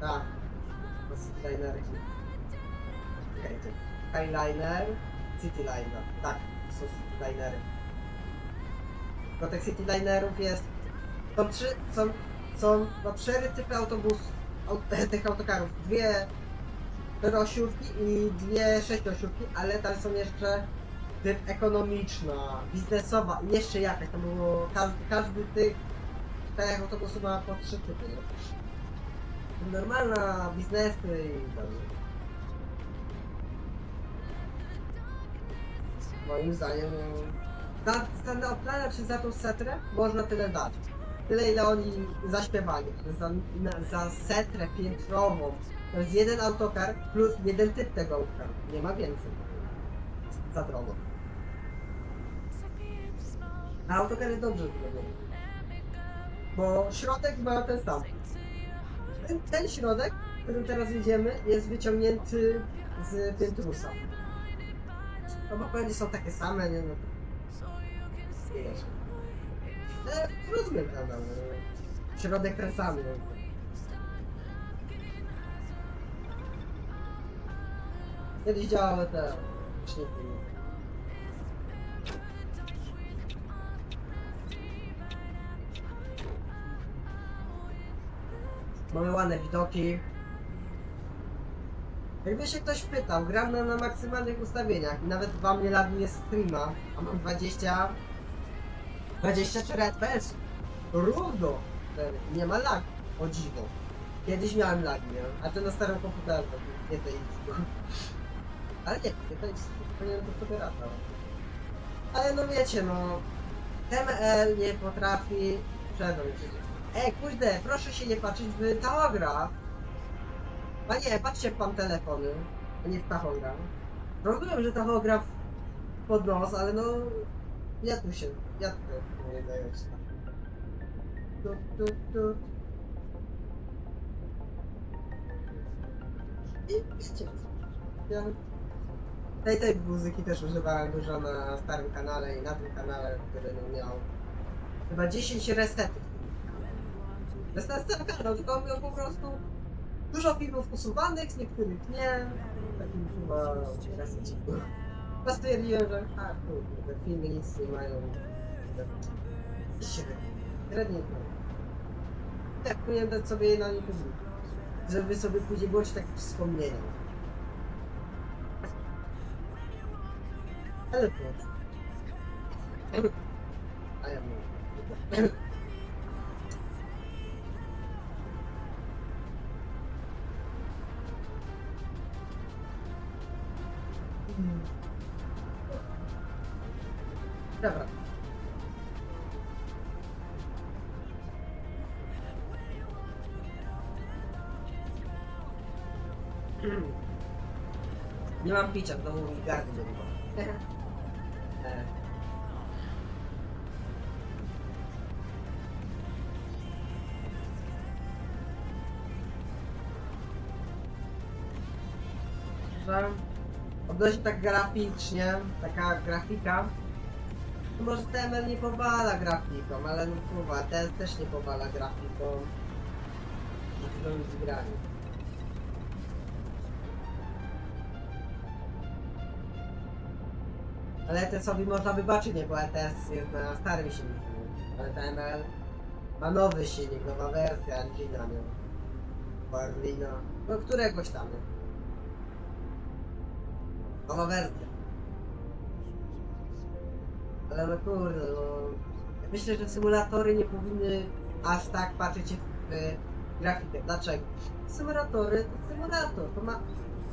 Tak. To Skylinerki. Czekajcie. Skyliner, Cityliner. Tak, to są Citylinery. Do tych Citylinerów jest... Są 4 typy tych autokarów. 2 4-osiówki i 2 6-osiówki, ale tam są jeszcze typ ekonomiczna, biznesowa i jeszcze jakaś. Tam było każdy tych 4 autobusów ma po 3 typy. Nie? Normalna, biznesy i tam. Moim zdaniem za Neoplana czy za tą Cetrę można tyle dać. Tyle ile oni zaśpiewali. Za Cetrę piętrową to jest jeden autokar plus jeden typ tego autokaru. Nie ma więcej. Za drogo. A autokary dobrze wyglądają. Bo środek ma ten sam. Ten środek, którym teraz jedziemy, jest wyciągnięty z Piętrusa. No bo pewnie są takie same, nie no. Nie wiesz. Ale rozumiem tam, no. Środek ten sam, no. Kiedyś działały te śniegi. Mamy ładne widoki. Jakby się ktoś pytał, gram na maksymalnych ustawieniach i nawet wam nie ładuje streama, a mam 24 FPS. Równo. Nie ma lag, o dziwo. Kiedyś miałem lag, nie? A to na starym komputerze, nie to nic. Ale nie to jest powinienem to sobie ratał. Ale no wiecie, no... ML nie potrafi... kurde, proszę się nie patrzeć w tachograf. A nie, patrzcie w pan telefony, a nie w tachograf. Rozumiem, że tachograf pod nos, ale no... Ja tu nie daję. Tu. I wiecie, ja... Tej muzyki też używałem dużo na starym kanale i na tym kanale, który no miał chyba 10 resetów. To jest ten sam kanał, tylko miał po prostu dużo filmów usuwanych, z niektórych nie. Takim chyba resecie. Chyba stwierdziłem, że kurde, te filmy nic nie mają. Średnio. Tak, powinienem dać sobie je na YouTube, żeby sobie później było takie wspomnienie. Ale po co? A ja mówię. Dobra. Nie mam picia, to mówi gardy do niego. Odnośnie tak graficznie, taka grafika, to może TML nie powala grafiką, ale no kurwa, ten też nie powala grafiką. I to już zgranie. Ale ETS-owi można wybaczyć, nie, bo ETS jest na starym silniku, ale TML ma nowy silnik, nowa wersja Engine'a, nie? Barlina, no któregoś tam, nie? Nowa wersja. Ale no kurde, no... Myślę, że symulatory nie powinny aż tak patrzeć w grafikę. Dlaczego? Symulatory to symulator, to ma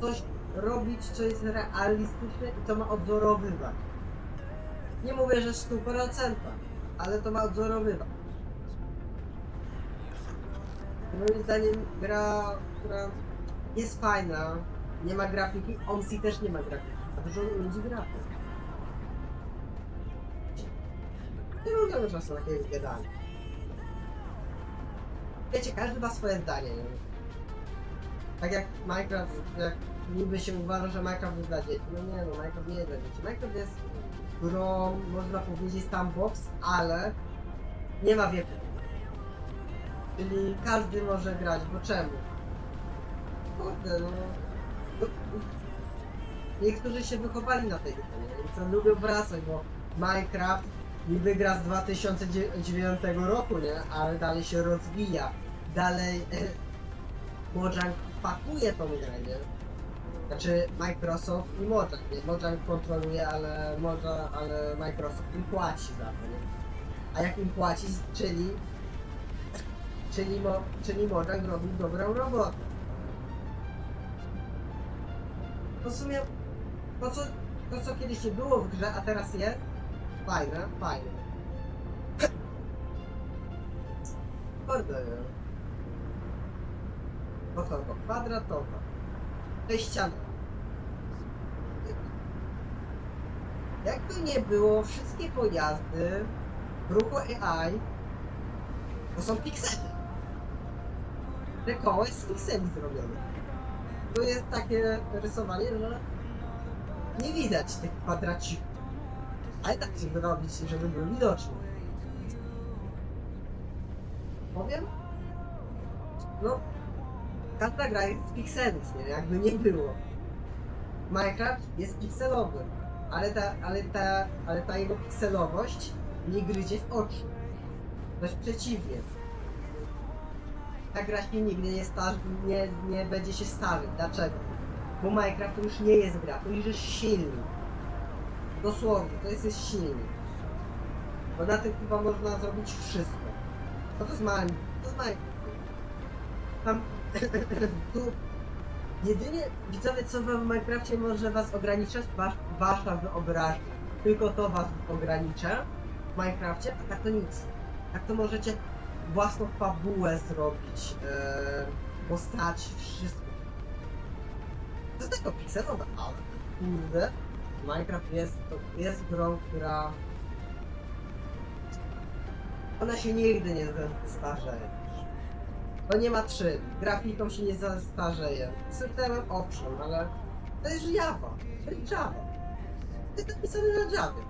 coś robić, co jest realistyczne i to ma odzorowywać. Nie mówię, że 100%, ale to ma odzorowywać. Moim zdaniem gra, która jest fajna, nie ma grafiki, OMSI też nie ma grafiki, a dużo ludzi gra. Nie lubię czasem takiego gadania. Wiecie, każdy ma swoje zdanie. Nie? Tak jak Minecraft, jak niby się uważa, że Minecraft jest dla dzieci. No nie, no Minecraft nie jest dla dzieci. Minecraft jest grą, można powiedzieć, sandbox, ale nie ma wieku. Czyli każdy może grać, bo czemu? Kurde, no... Niektórzy się wychowali na tej grze, nie? Co lubią wracać, bo Minecraft niby gra z 2009 roku, nie? Ale dalej się rozwija. Dalej Mojang pakuje tą grę, nie? Znaczy Microsoft i Mojang, nie? Mojang kontroluje, ale Microsoft im płaci za to, nie? A jak im płaci, czyli Mojang robi dobrą robotę. W sumie to co kiedyś nie było w grze, a teraz jest, fajne. Kurde, nie? Około kwadratowa. Sześciana. Jak to nie było, wszystkie pojazdy w ruchu AI To są piksele. Te koło jest z pikseli zrobione. Tu jest takie rysowanie, że nie widać tych kwadracików. Ale tak się wyrobić, żeby były widoczne. Powiem? No, każda gra jest z pikselów, nie? Jakby nie było. Minecraft jest pikselowy, ale ta jego pikselowość nie gryzie w oczy. Wręcz przeciwnie. Ta gra się nigdy nie będzie się starzeć. Dlaczego? Bo Minecraft to już nie jest gra, to już jest silnik. Dosłownie, to jest silnik. Bo na tym chyba można zrobić wszystko. No to jest Minecraft. To jest Minecraft. Tam... tu... Jedynie, widzowie, co w Minecrafcie może was ograniczać? Wasza wyobraźnia. Tylko to was ogranicza w Minecrafcie, a tak to nic. Tak to możecie własną fabułę zrobić, postaci, wszystko. To jest tylko pikselowe, ale kurde, Minecraft jest grą, która... Ona się nigdy nie starzeje. To nie ma czym. Grafiką się nie zastarzeje. Systemem owszem, ale to jest Java. To jest Java. To jest napisane na Javie.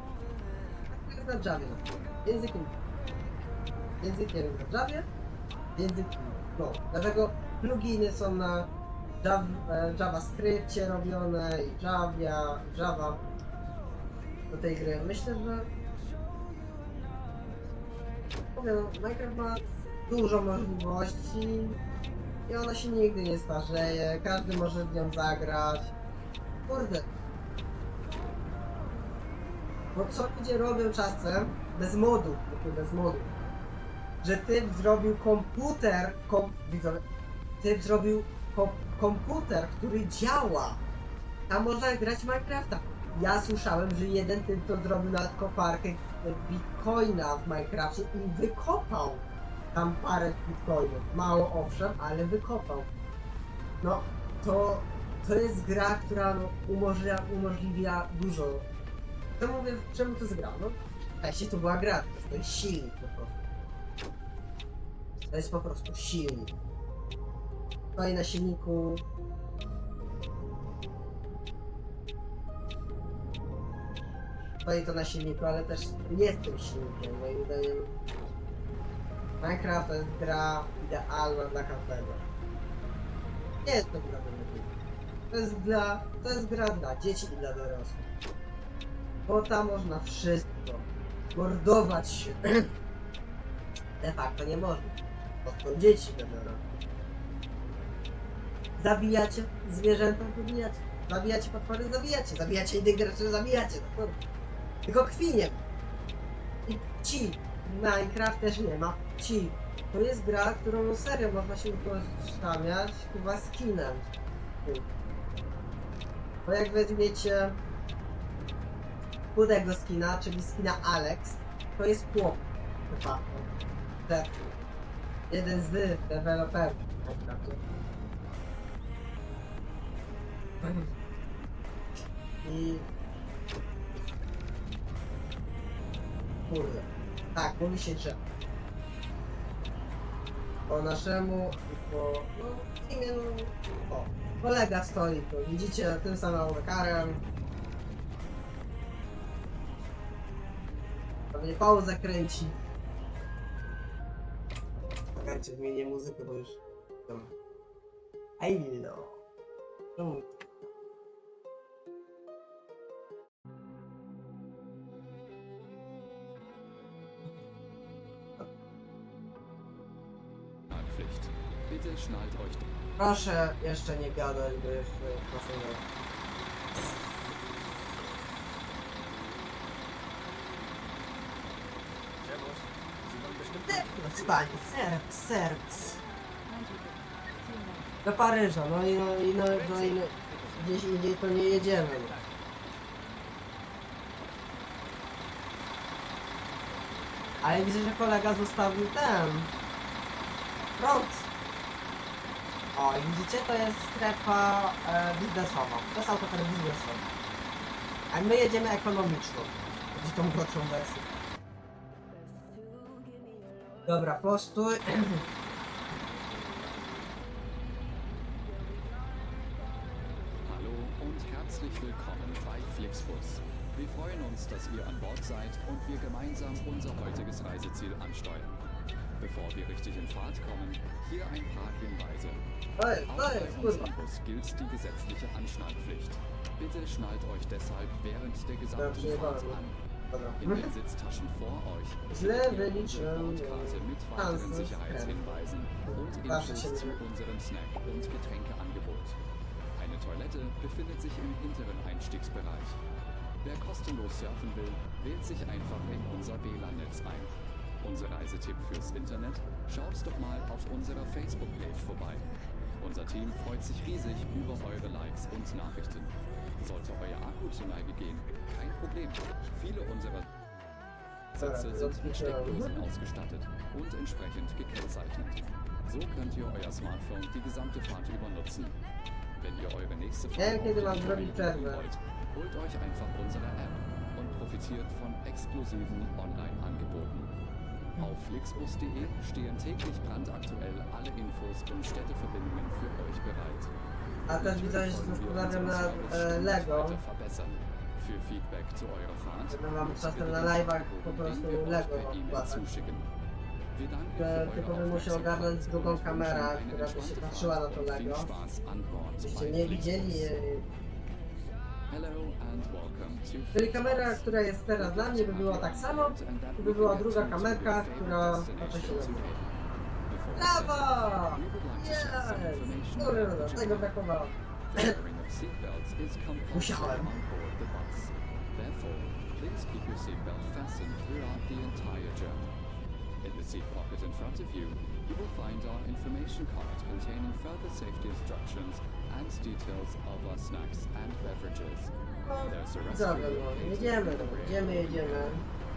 Tak jest na Javie. Językiem na Javie. Językiem. No, dlatego pluginy są na JavaScriptie robione i Java do tej gry. Myślę, że powiem, Minecraft ma dużo możliwości i ona się nigdy nie starzeje, każdy może w nią zagrać. Kurde. Bo co ludzie robią czasem, bez modów, że typ zrobił komputer, typ zrobił komputer, który działa. Tam można grać w Minecrafta. Ja słyszałem, że jeden typ to zrobił nawet koparkę bitcoina w Minecrafcie i wykopał tam parę bitcoinów. Mało owszem, ale wykopał. No, to jest gra, która no, umożliwia dużo. To mówię, czemu to jest gra? No, jeśli to była gra, to jest silnik po prostu. To jest po prostu silnik. Stoi na silniku. Stoi to na silniku, ale też jest tym silnikiem. Moim zdaniem Minecraft to jest gra idealna dla każdego. Nie jest to gra dla dzieci. To jest gra dla dzieci i dla dorosłych. Bo tam można wszystko. Mordować się. De facto nie można. Bo to dzieci wiadomo. Zabijacie zwierzęta, zabijacie. Zabijacie potwory, zabijacie. Zabijacie innych graczy, zabijacie. No, tylko krwi nie ma. I ci. Minecraft też nie ma. Ci. To jest gra, którą serio można się utożsamiać chyba z kinem. Bo jak weźmiecie chudego skina, czyli skina Alex, to jest chłop. De facto. Jeden z deweloperów w Minecrafcie. I... Kurde. Tak, mówi się, że po naszemu i po... no, imię, no... O, kolega stoi tu, widzicie, tym samym lekarem. Pewnie pauzę kręci. Czekajcie, zmienię muzykę, bo już... Hello. Czemu? Pflicht. Bitte schnallt euch. Proszę jeszcze nie gadać, bo jeszcze proszę nie. Spanie, serc. Do Paryża, no i gdzieś indziej to nie jedziemy. No. Ale widzę, że kolega zostawił ten prąd. O, i widzicie, to jest strefa biznesowa. To jest autokar biznesowy. A my jedziemy ekonomiczną. Chodzi tą gorszą wersję. Dobra, postój. Hallo und herzlich willkommen bei Flixbus. Wir freuen uns, dass ihr an Bord seid und wir gemeinsam unser heutiges Reiseziel ansteuern. Bevor wir richtig in Fahrt kommen, hier ein paar Hinweise. Auch bei Ist uns gut. im Bus gilt die gesetzliche Anschnallpflicht. Bitte schnallt euch deshalb während der gesamten Fahrt an. Dobra. In den Sitztaschen vor euch Źle findet ihr unsere wyliczyłem. Bordkarte mit weiteren Sicherheitshinweisen und Infos zu unserem Snack- und Getränkeangebot. Eine Toilette befindet sich im hinteren Einstiegsbereich. Wer kostenlos surfen will, wählt sich einfach in unser WLAN-Netz ein. Unser Reisetipp fürs Internet? Schaut doch mal auf unserer Facebook-Page vorbei. Unser Team freut sich riesig über eure Likes und Nachrichten. Sollte euer Akku zur Neige gehen, kein Problem. Viele unserer Sitze sind mit Steckdosen ausgestattet und entsprechend gekennzeichnet. So könnt ihr euer Smartphone die gesamte Fahrt über nutzen. Wenn ihr eure nächste Fahrt Kiedy mam zrobić przerwę? wollt, holt euch einfach unsere App und profitiert von exklusiven Online-Angeboten. Auf flixbus.de stehen täglich brandaktuell alle Infos und Städteverbindungen für euch bereit. A też widzę, że się zastanawiam nad Lego. Weiter verbessern. Für Feedback zu eurer Fahrt Że mam nutzt czasem bitte na den live'ach po Fragebogen, prostu den wir euch Lego per E-Mail wkładać. zuschicken. Wir danken Że für eure tylko bym musiał Aufmerksamkeit ogarnąć drugą und wünschen kamerę, eine która by się entspannte patrzyła na Fahrt to und viel Lego. Spaß an Bord Byście bei nie Flixbus. widzieli. Hello and welcome to Czyli kamera, Flixbus. która jest teraz dla mnie, by była tak samo, to by była druga kamerka, która patrzy się na mnie. Brawo! Jest! Kurde, tego brakowało. Wearing of seatbelts is compulsory Musiałem. on board the bus. Therefore, please keep your seatbelt fastened throughout the entire journey. In the seat pocket in front of you, you will find our information card containing further safety instructions and details of our snacks and beverages. There's a restroom Dobra, no, located jedziemy, in the rear jedziemy.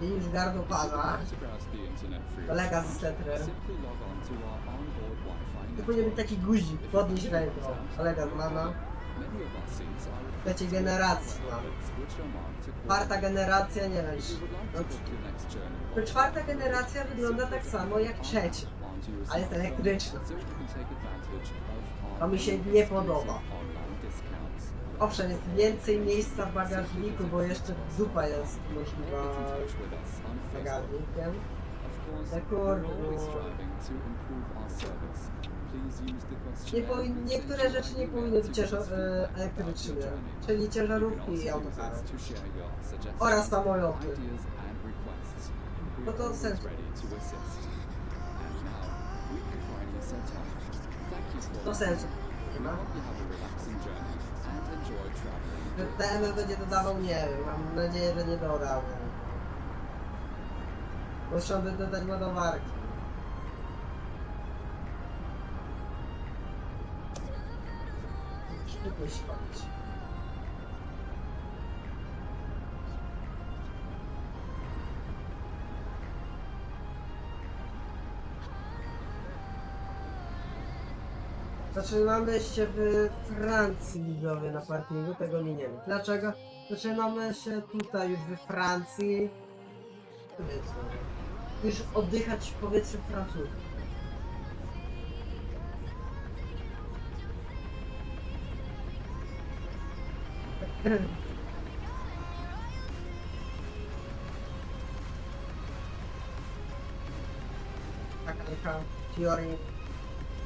I już gardło pada. To browse the internet free of Kolega z charge, setry. simply log on to our onboard Wi-Fi To powinien być network. taki guzik, podnieść ręką. Kolega z mama. Many of our seats are Trzeciej generacji mam. which are marked to Czwarta generacja, nie wiem. If you would like to book your next journey To czwarta generacja wygląda tak samo jak trzecia. onto your A jest smartphone, elektryczna. so you can take advantage of our To mi się nie podoba. online discounts. Owszem, jest więcej miejsca w bagażniku, bo jeszcze dupa jest możliwa Get in touch with us on z Facebook. bagażnikiem. Of course, Tak, we're kurde, always no. striving to improve our service. Please use the Nie questionnaire we niektóre sent rzeczy you nie by powinny email być to get feedback about your elektryczne, journey. czyli You can ciężarówki also i use autokary. us to share your suggestions, Oraz samoloty. ideas and requests. We No are to always sens. ready to assist. And now, we can finally set off. Thank you for To listening. sensu nie We ma. hope you have a relaxing journey and enjoy traveling. Że TMF będzie dodawał, nie wiem, mam nadzieję, że nie dodał. Bo trzeba by dodać ładowarki. Szybko śpać. Zaczynamy się w Francji, widzowie, na parkingu, tego nie wiem. Dlaczego? Zaczynamy się tutaj już we Francji. Powiedzmy, już oddychać powietrzem francuskim. Taka Fiori.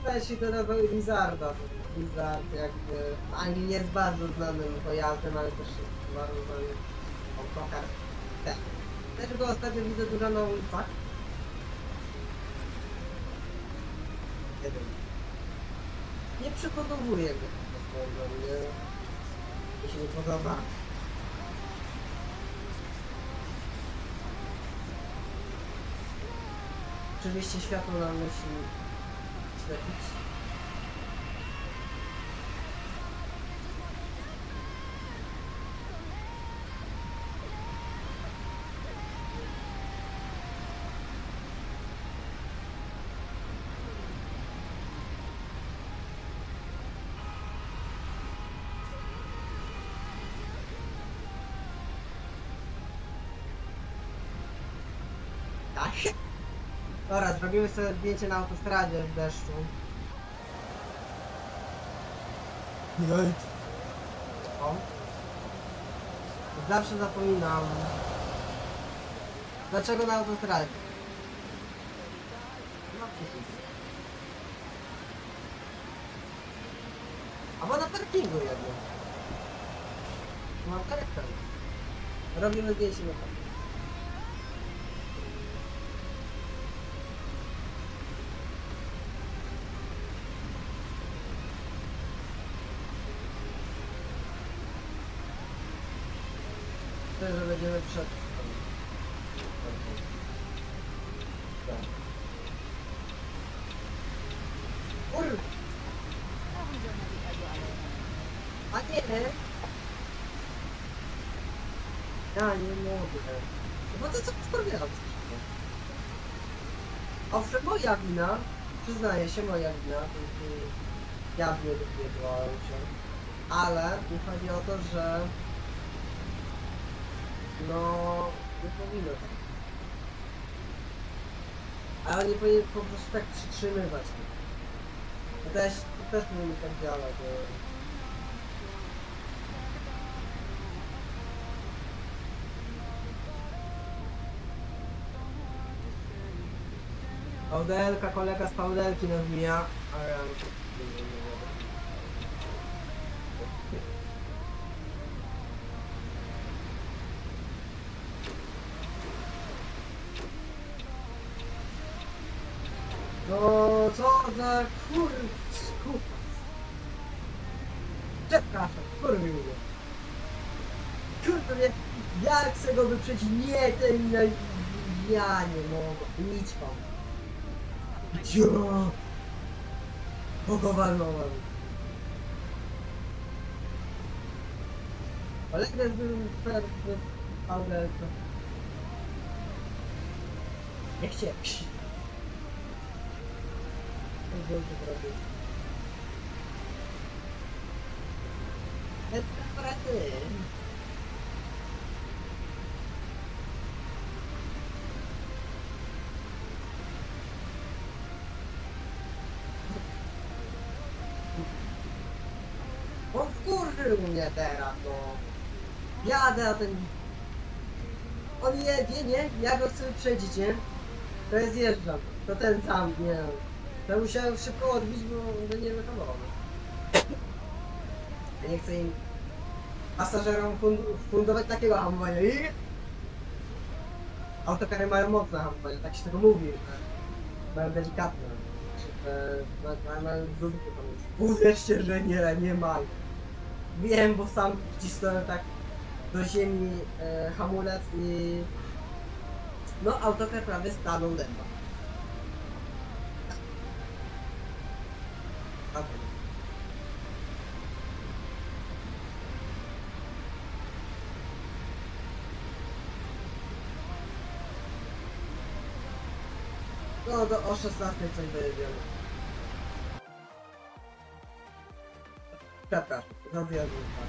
Weź się do Blizzarda. Blizzard jakby w Anglii jest bardzo znanym pojazdem, ale też jest bardzo znanym autokar. Tak. Też go ostatnio widzę dużo na ulicach. Nie wiem. Nie przypodobuje go po prostu, nie. Mi się nie podoba. Oczywiście światło nam musi ślepić. Tak. Dobra, zrobimy sobie zdjęcie na autostradzie w deszczu. Jej. O. Zawsze zapominam. Dlaczego na autostradzie? No, albo na parkingu jedno. Mam charakter. Robimy zdjęcie na parkingu. Myślę, że będziemy przed... Tak. Kur... Warum soll man sich also alle A nie! Ja nie mogę. No to co wstawiam? Owszem, moja wina. Przyznaję się, moja wina. Ja nie dowiedziałem się. Ale mi chodzi o to, że... No... Nie powinno tak. Ale nie powinien po prostu tak przytrzymywać. To też nie tak działa, że... Paudelka, kolega z Paudelki nas mija, a ja... No co za kurwa. Przepraszam, kurwa mówię. Kurwa mnie, jak chcę go wyprzedzić? Nie, ten... Ja nie mogę, nic pan. Ja! Kogo walnąłem? Kolega był fair w Paudelce. Nie chciałem. Co to zrobić? Preparaty. On wkurzył mnie teraz, no. Jadę, a ten... On jedzie, nie? Ja go chcę wyprzedzić, nie? To jest jeżdżam. To ten sam, nie. To musiałem szybko odbić, bo nie wyhamował. Ja nie chcę im pasażerom fundować takiego hamowania. I... Autokary mają mocne hamowanie, tak się tego mówi, że mają delikatne. Mają dużo tam. Uwierzcie, że nie mają. Wiem, bo sam wcisnąłem tak do ziemi hamulec i... No, autokar prawie stanął dęba. Okay. No, o 16 coś dojedziemy. Przepraszam, zrobiłem tak.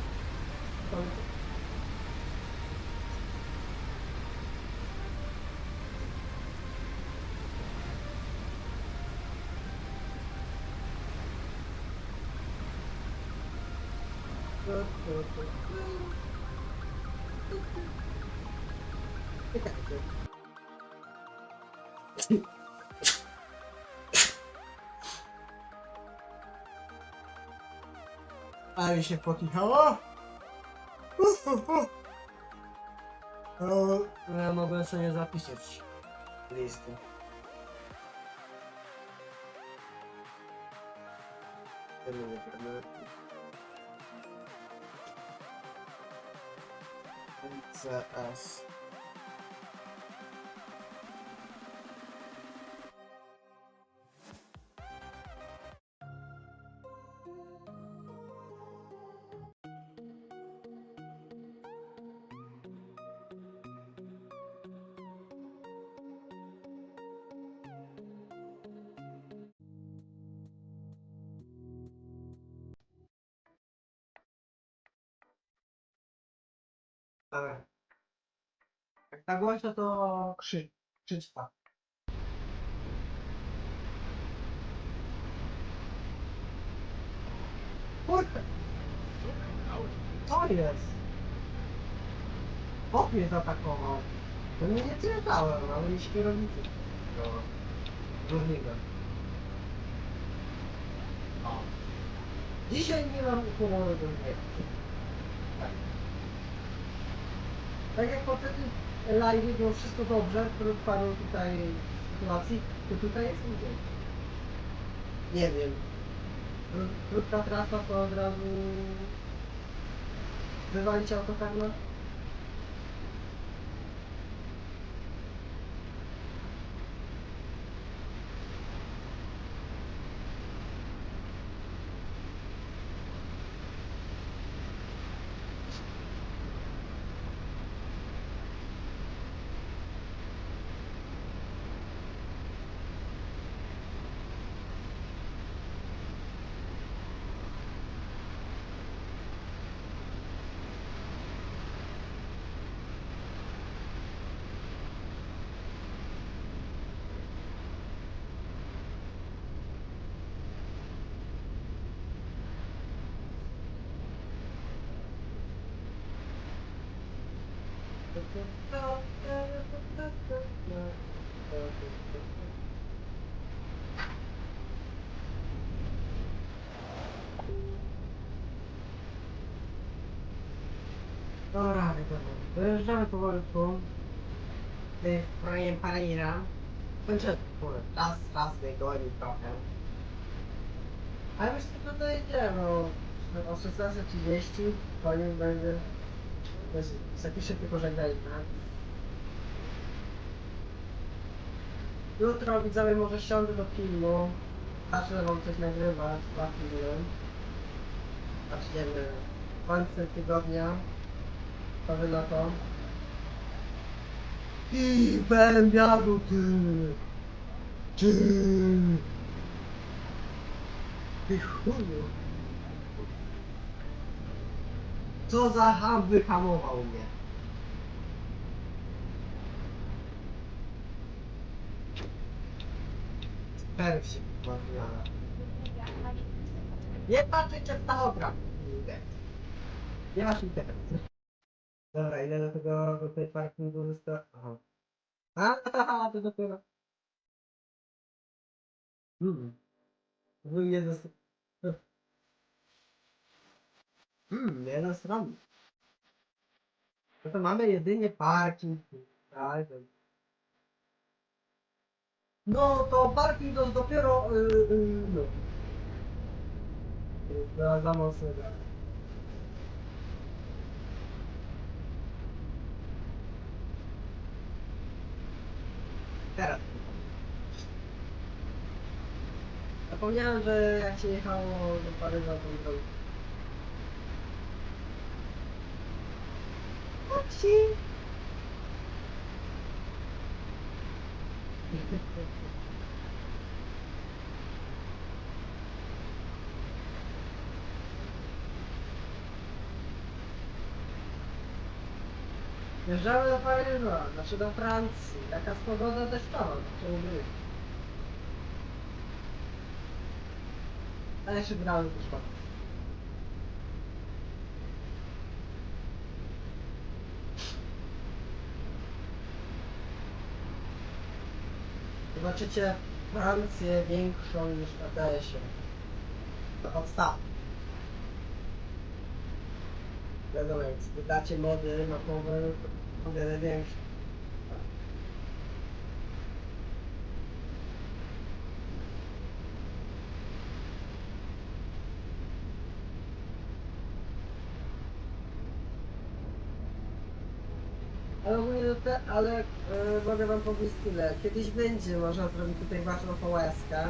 Ale mi się pokichało. No, ja mogłem sobie zapisać listy. CS. Ale jak tak głośno to krzycz tak. Co jest? Chłop mnie zaatakował. To mnie nie przyjechałem, ale mi kierownicy. Górnika. O. Dzisiaj nie mam humoru do mnie. Tak. Tak jak po tym live było wszystko dobrze, w paru tutaj sytuacji, to tutaj jest ludzie. Nie wiem. Krótka trasa to od razu wywalić autokarno. Dobra, wiadomo. Dojeżdżamy powolutku. Tutaj projem Pareira. Kończę raz mnie goni trochę. Ale myślę, że dojedziemy o 16:30. Koniec będzie. Zapiszę tylko żegnalne. Jutro widzowie może siądę do filmu. Zacznę wam coś nagrywać, dwa filmy. Zaczniemy końcem tygodnia. Co wy na to? I bębiadu ty! Ty! Ty chuju! Co za ham wyhamował mnie? Perw się wygląda. Nie patrzcie w tachograf! Nie masz interesu. Dobra, ile do tej parkingu zostało? Aha. A, to dopiero. Nie został. Jeden stron. No to mamy jedynie parking. Tak. No to parking to dopiero. No. Za mocnego. Teraz. Zapomniałem, że jak się jechało do Paryża, to drogę. Taksi! Jeżdżamy do Paryża, znaczy do Francji. Jaka jest pogoda deszczowa, czemu by nie? A jeszcze grałem też pan. Zobaczycie Francję większą niż ETS-ie. To odstaw. Wiadomo, jak spytacie mody mapowe, to o wiele większe. Ale ogólnie mogę wam powiedzieć tyle. Kiedyś będzie można zrobić tutaj waszą VS-kę.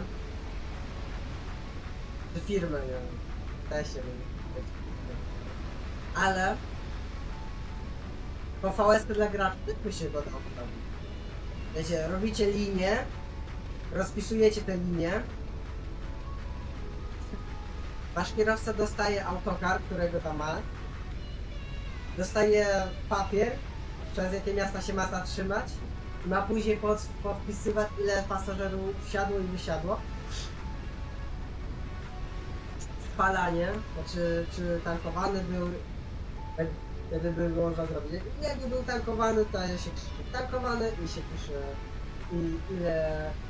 Czy firmę, nie wiem. Też się ale po VS-kę dla graczy by się go dało robić. Wiecie, robicie linię, rozpisujecie te linie. Wasz kierowca dostaje autokar, którego tam ma. Dostaje papier, przez jakie miasta się ma zatrzymać. Ma później podpisywać, ile pasażerów wsiadło i wysiadło. spalanie, znaczy czy tankowany był, wtedy by można zrobić. Jakby był tankowany, to się krzyczy tankowany i się pisze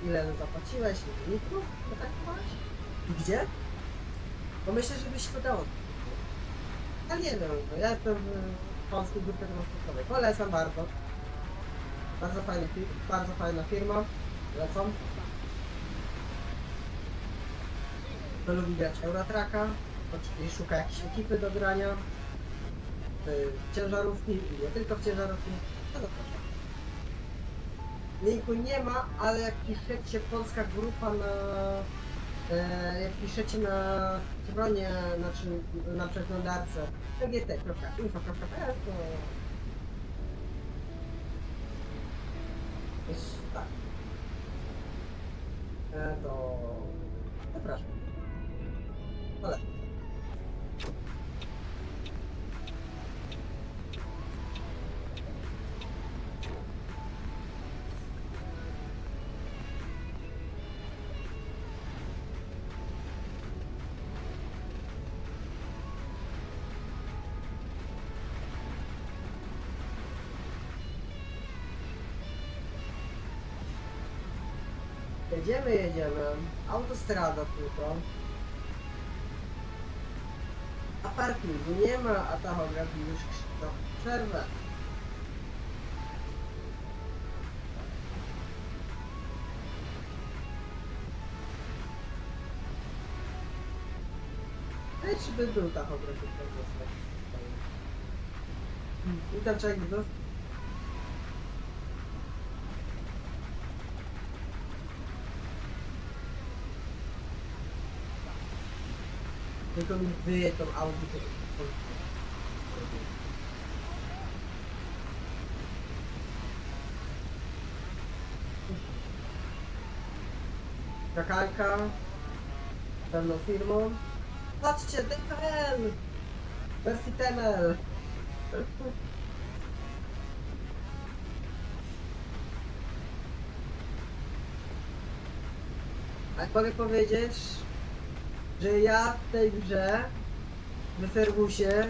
ile zapłaciłeś, ile litrów zatankowałeś i gdzie? Bo myślę, że by się to dało. Ja nie wiem, no ja jestem w polskiej grupie transportowej. Polecam bardzo. Bardzo fajna firma. Polecam. Kto lubi grać Eurotraka, oczywiście szuka jakiejś ekipy do grania, ciężarówki i nie tylko w ciężarówki, to zapraszam. Linku nie ma, ale jak piszecie polska grupa jak piszecie na stronie, znaczy na przeglądarce egt.info.pl to jest tak. To zapraszam. Ale. Jedziemy. Autostrada tylko. A parkingu nie ma, a tachograf już krzyczy przerwę. Czy by był tachograf przerwę? I dlaczego? Tylko mi wyje tą audycję. Kakalka pewną firmą. Patrzcie, DKL! Wersji TML! A mogę powiedzieć, że ja w tej grze w Fergusie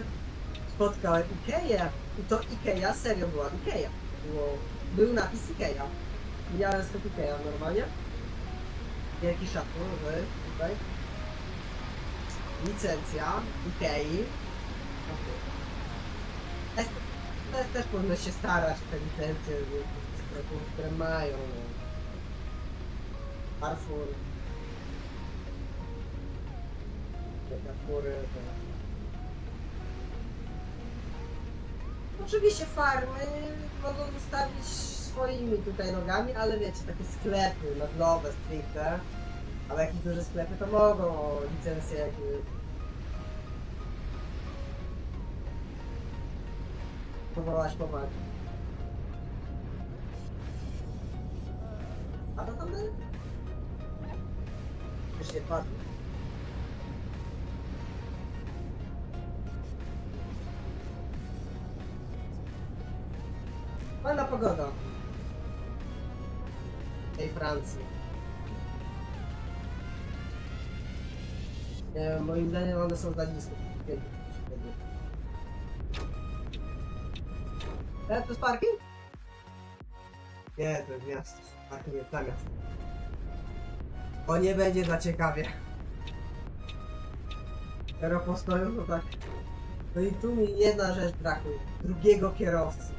spotkałem Ikeę. I to Ikea serio była Ikea. Był napis Ikea. Miałem sklep Ikea normalnie. Wielki szacun, że tutaj. Licencja Ikei. Też powinno się starać o te licencje sklepów, które mają. Carrefour. Carrefoury. Oczywiście farmy mogą zostawić swoimi tutaj nogami, ale wiecie, takie sklepy naglowe stricte, ale jakieś duże sklepy to mogą o licencję jakby powołać powagi. A to tam by? Już nie padło. Ładna pogoda w tej Francji. Nie wiem, moim zdaniem one są za nisko. To jest parking? Nie, to jest miasto. Parking jest na miasto. O, nie będzie za ciekawie. Teraz postoją to tak. No i tu mi jedna rzecz brakuje. Drugiego kierowcy.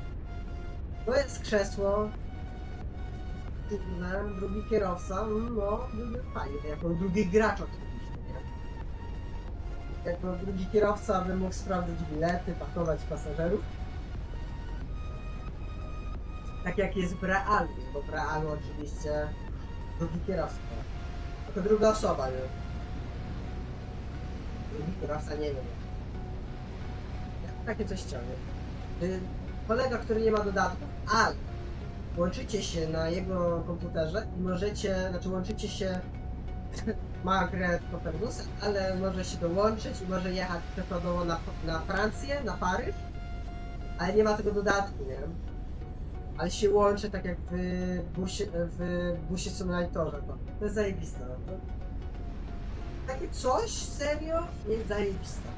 To jest krzesło. Drugi kierowca, no, byłby fajnie, jako drugi gracz oczywiście, nie? Jako drugi kierowca by mógł sprawdzić bilety, pakować pasażerów. Tak jak jest w Realu, bo w Realu oczywiście drugi kierowca. Jako druga osoba, nie? Drugi kierowca, nie wiem. Ja takie coś chciałem. Kolega, który nie ma dodatków, ale łączycie się na jego komputerze i możecie, znaczy łączycie się, ma grę Copernicus, ale może się dołączyć i może jechać przykładowo na Francję, na Paryż, ale nie ma tego dodatku, nie? Ale się łączy tak jak w busie Simulatorze, to jest zajebiste, no to takie takie coś? Serio? Jest zajebiste.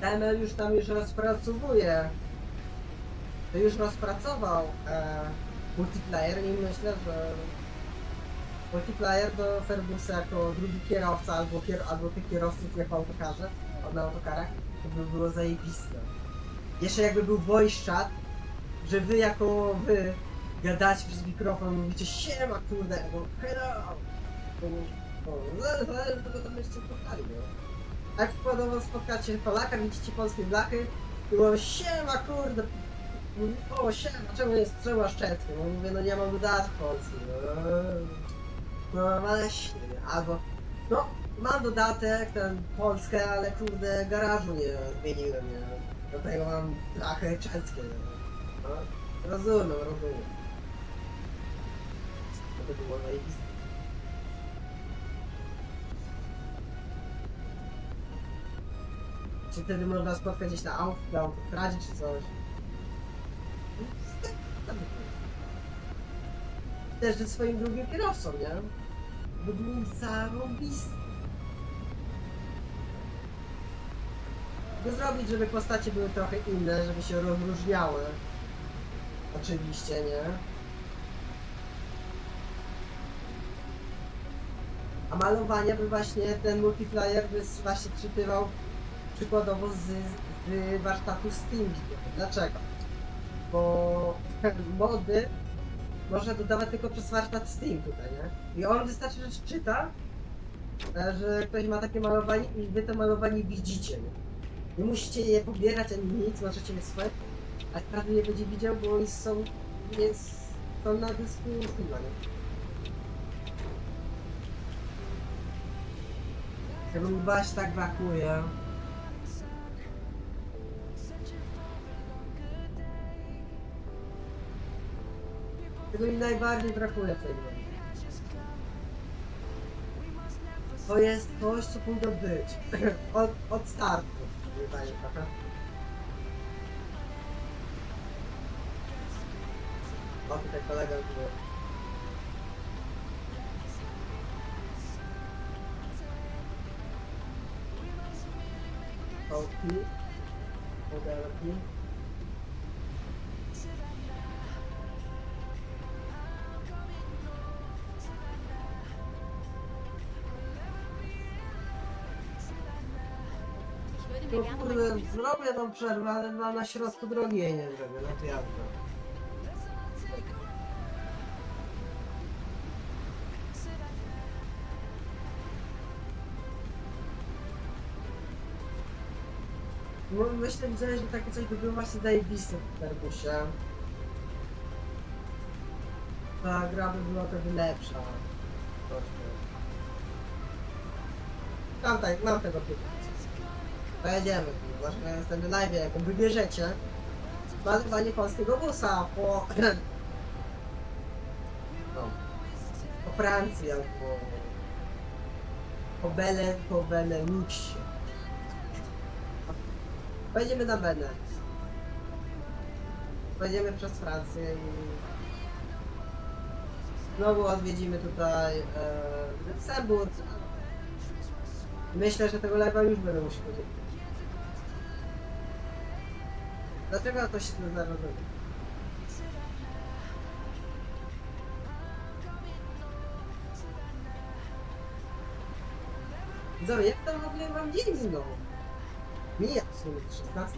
Temel już tam rozpracowuje. To już rozpracował multiplayer i myślę, że multiplayer do Fergusa jako drugi kierowca albo tych kierowców jak w autokarze, na autokarach, to by było zajebiste. Jeszcze jakby był voice chat, że wy gadacie przez mikrofon, mówicie siema kurde, albo hello. Zależy tego, co byście spotkali, no. Jak przykładowo spotkacie Polaka, widzicie polskie blachy i mówią siema kurde, mówi, o siema, czemu masz czeskie? No mówię, no nie mam dodatku polski, no właśnie, albo no mam dodatek, ten Polskę, ale kurde garażu nie zmieniłem, nie? Dlatego mam blachy czeskie, no. Rozumiem. To by było zajebiste. Czy wtedy można spotkać gdzieś na autostradzie czy coś? Też ze swoim drugim kierowcą, nie? By był zarąbisty. By zrobić, żeby postacie były trochę inne, żeby się rozróżniały. Oczywiście, nie? A malowania by właśnie ten multiplayer by właśnie czytywał przykładowo z warsztatu Steam. Dlaczego? Bo mody można dodawać tylko przez warsztat Steam tutaj, nie? I on wystarczy, że czyta, że ktoś ma takie malowanie i wy to malowanie widzicie, nie? Nie musicie je pobierać ani nic, możecie je swoje, a każdy je będzie widział, bo oni są na dysku Steama, nie? Tego mi właśnie tak brakuje. Tego mi najbardziej brakuje w tej grze. To jest coś, co powinno być. od startu. Wydaje trochę. O, tutaj kolega był. Oki. Modelki. Ich würde No mir gerne kurde, mein zrobię tą przerwę, ale na środku drogi jej nie zrobię, na piaskę. No, myślę, że takie coś by było właśnie zajebiste w Fergusie. Ta gra by była pewnie lepsza. Troszkę. Mam tego typu. Pojedziemy, zwłaszcza na następnym live, jak wybierzecie malowanie polskiego busa po Francji albo po Beneluxie. Pojedziemy na Benet. Pojedziemy przez Francję i znowu odwiedzimy tutaj Luksemburg. Myślę, że tego live'a już będę musiał powiedzieć. Dlaczego to się nie zarobi? Widzowie, jak tam w ogóle mam dzień minął? Mija w sumie 16.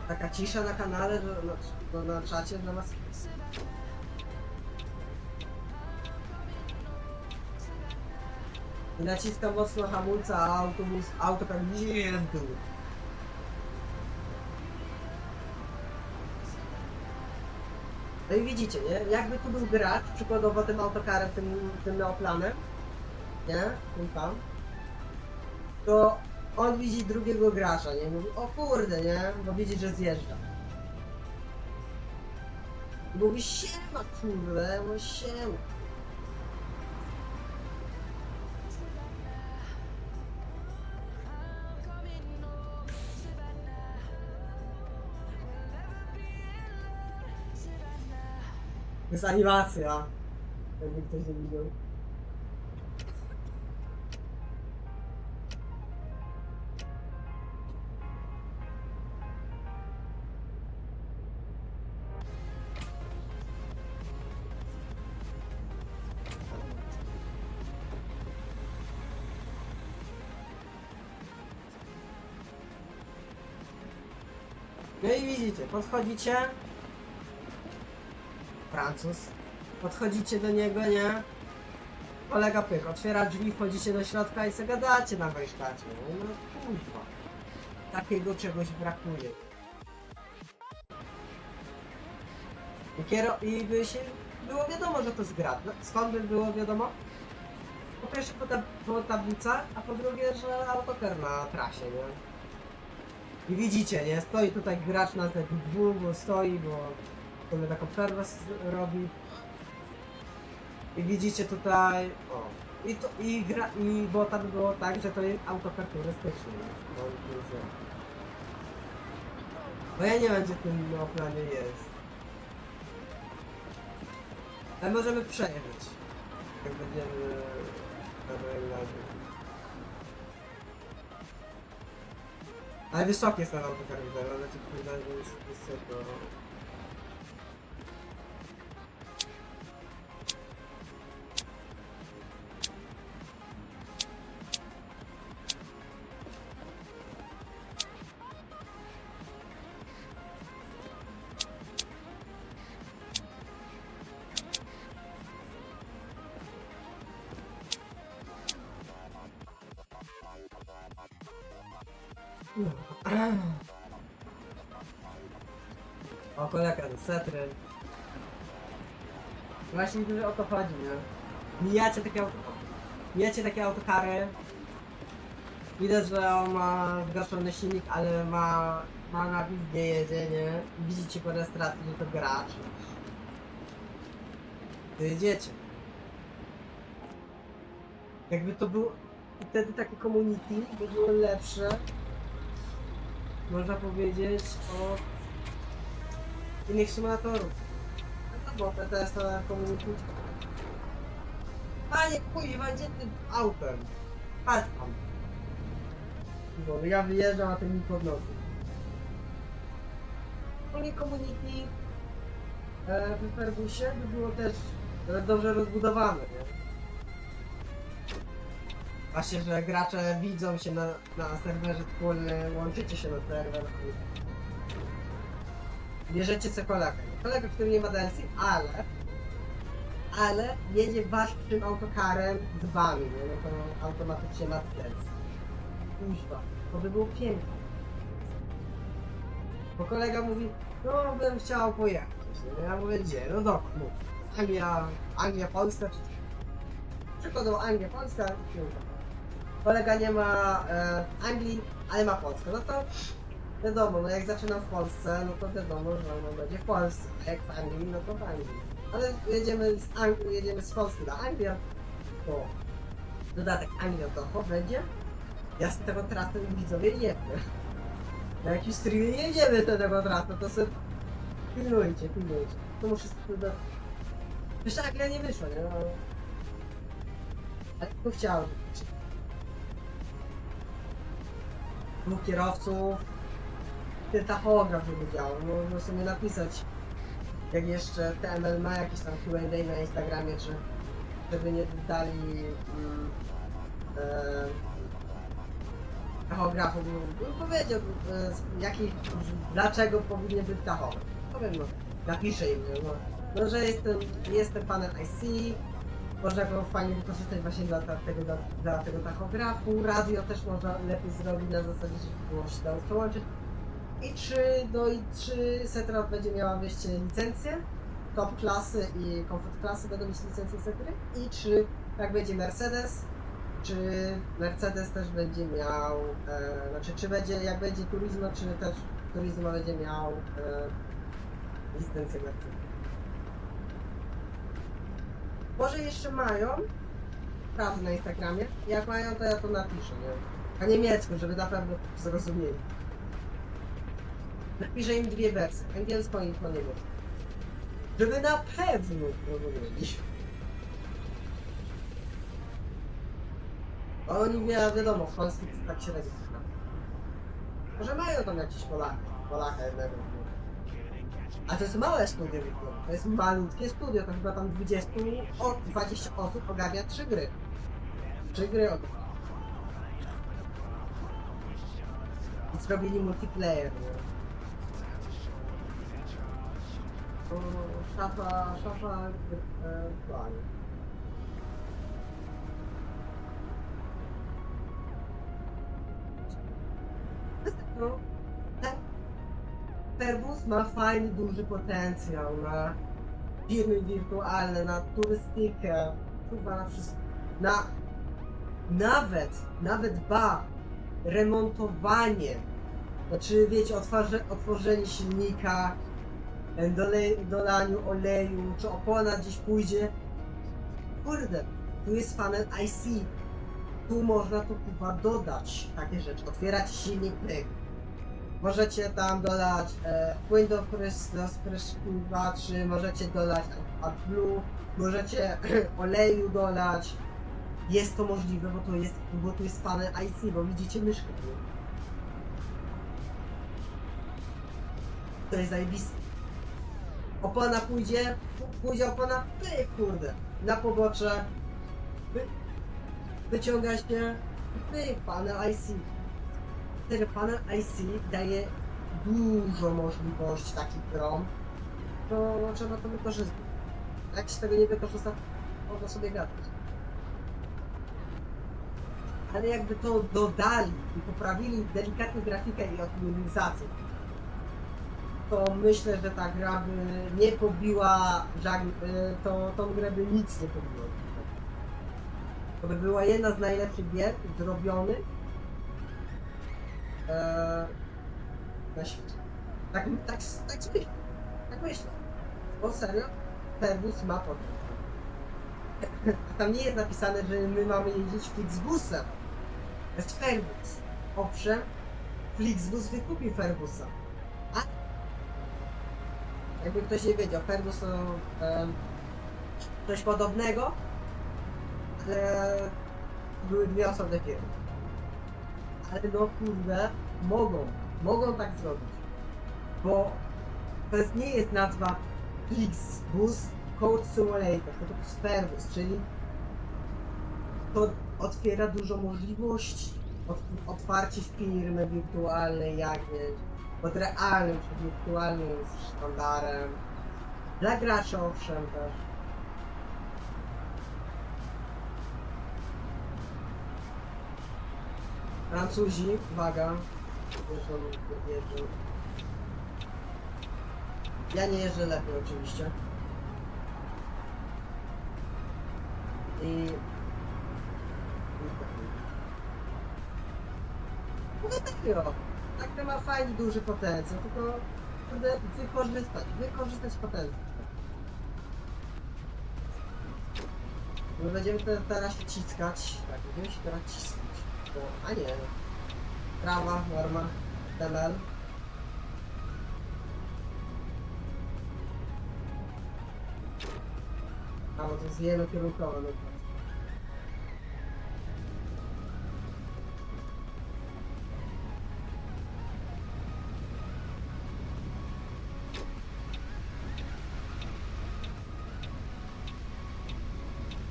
Taka cisza na kanale, że na czacie dla was. I naciskam mocno hamulca, a auto tak nie jest w dół. No i widzicie, nie? Jakby tu był gracz, przykładowo tym autokarem, tym neoplanem, nie? Tym tam. To on widzi drugiego gracza, nie? Mówi, o kurde, nie? Bo widzi, że zjeżdża. I mówi, siema kurde, no siema. To jest animacja. Jakby ktoś nie widział. No i widzicie, podchodzicie. Francuz. Podchodzicie do niego, nie? Kolega pyk, otwiera drzwi, wchodzicie do środka i sobie gadacie na warsztacie. No kurwa. Takiego czegoś brakuje. I by się było wiadomo, że to jest gra. No, skąd by było wiadomo? Po pierwsze po tablicach, a po drugie, że autoker na trasie, nie? I widzicie, nie? Stoi tutaj gracz na tych dwóch, bo stoi, bo sobie taką przerwę robi. I widzicie tutaj, o. I bo tam było tak, że to jest autokar turystyczny. No, bo ja nie wiem, gdzie ten na planie jest. Ale możemy przejechać. Jak będziemy na regulacji. Ale wysoki jest ten autokar, widzę, ale ci powiedziałem, że jest wysoko. O, kolega, setry. Właśnie o to chodzi, nie? Mijacie takie autokary. Widać, że on ma zgaszony silnik, ale ma napis, gdzie jedzie, nie? Widzicie po rejestracji, że to gracz. Jedziecie. Jakby to było... Wtedy takie community by było lepsze. Można powiedzieć o innych symulatorów. No bo to jest to community. Panie kuźwa, gdzie tym autem? Patrz tam. Bo ja wyjeżdżam, a ty mi podnosi. Ogólnie community w Fergusie by było też dobrze rozbudowane, nie? Właśnie, że gracze widzą się na serwerze wspólnym, łączycie się na serwer. Bierzecie sobie kolegę. Kolega, który nie ma DLC, ale jedzie waszym autokarem z wami, nie? No to automatycznie ma DLC. Kuźwa, to by było piękne. Bo kolega mówi, no bym chciał pojechać. Ja mówię, gdzie? No dokąd? Mów. Anglia, Polska, czy przykładowo Anglia, Polska, kolega nie ma Anglii, ale ma Polskę, no to wiadomo, no jak zaczynam w Polsce, no to wiadomo, że on będzie w Polsce, a jak w Anglii, no to w Anglii. Ale jedziemy z Polski do Anglii, to dodatek Anglia to będzie, ja z tego trasy widzowie jebnę. Na jakiś streamie nie jedziemy z tego trasy, to sobie pilnujcie. To muszę sobie do... Jeszcze Anglia nie wyszła, nie? Ale tylko chciałem. Dwóch kierowców, ten tachograf żeby działał, można sobie napisać, jak jeszcze TML ma jakieś tam Q&A na Instagramie, czy żeby nie dali tachografu, powiedział dlaczego powinien być tachograf. Powiem, no, napiszę im, no że jestem panem IC, można go fajnie wykorzystać właśnie dla tego tachografu. Radio też można lepiej zrobić na zasadzie, że było się dało przełączyć. I 3 Setra będzie miała wreszcie licencję. Top klasy i komfort klasy będą mieć licencję Setry. I 3, jak będzie Mercedes, czy Mercedes też będzie miał, czy będzie, jak będzie Turismo, czy też Turismo będzie miał licencję Mercedes. Może jeszcze mają prawdę na Instagramie. Jak mają, to ja to napiszę, nie? Po niemiecku, żeby na pewno zrozumieli. Napiszę im dwie wersje, angielską i po niemiecku. Żeby na pewno rozumieli. Oni wiadomo, w Polsce tak średnio. Może mają tam jakiś Polaka jednego. A to jest małe studio, Wiktor. To jest malutkie studio, to chyba tam 20 osób ogarnia 3 gry. 3 gry ogarnia. I zrobili multiplayer, nie? To szafa, planie. No, tak. Ferbus ma fajny, duży potencjał na firmy wirtualne, na turystykę, chyba na wszystko. Nawet remontowanie. Znaczy, wiecie, otworzenie silnika, dolaniu oleju, czy opona gdzieś pójdzie. Kurde, tu jest panel IC. Tu można to chyba dodać takie rzeczy, otwierać silnik pyk. Możecie tam dodać płyn do prysznica, czy możecie dodać AdBlue, możecie oleju dodać. Jest to możliwe, bo tu jest panel IC, bo widzicie myszkę. To jest zajebiste. Opona pójdzie opona, pyk, kurde, na pobocze, wyciąga się, pyk, panel IC. Ten panel IC daje dużo możliwości takich grom, to trzeba to wykorzystać. Jak się tego nie wykorzysta, można sobie gadać. Ale jakby to dodali i poprawili delikatnie grafikę i optymalizację, to myślę, że ta gra by nie pobiła, tą grę by nic nie pobiło. To by była jedna z najlepszych gier zrobionych na świecie. Tak myślę. Bo serio, Ferbus ma potencjał. Tam nie jest napisane, że my mamy jeździć Flixbusem. To jest Ferbus. Owszem, Flixbus wykupił Ferbusa. A jakby ktoś nie wiedział, Ferbus to coś podobnego, ale były dwie osobne firmy. Ale no kurde, mogą tak zrobić, bo to nie jest nazwa Flixbus Code Simulator, to jest Ferbus, czyli to otwiera dużo możliwości. Otwarcie firmy wirtualnej, jak mieć, pod realnym czy wirtualnym jest sztandarem. Dla graczy owszem też. Francuzi, uwaga, jeżdżą. Ja nie jeżdżę lepiej oczywiście. Dlatego, tak ma fajny, duży potencjał, tylko kurde, wykorzystać potencjał. My będziemy teraz się ciskać, tak, będziemy się teraz ciskać, a nie, trawa, norma, TML. A, bo to jest jednokierunkowe, no.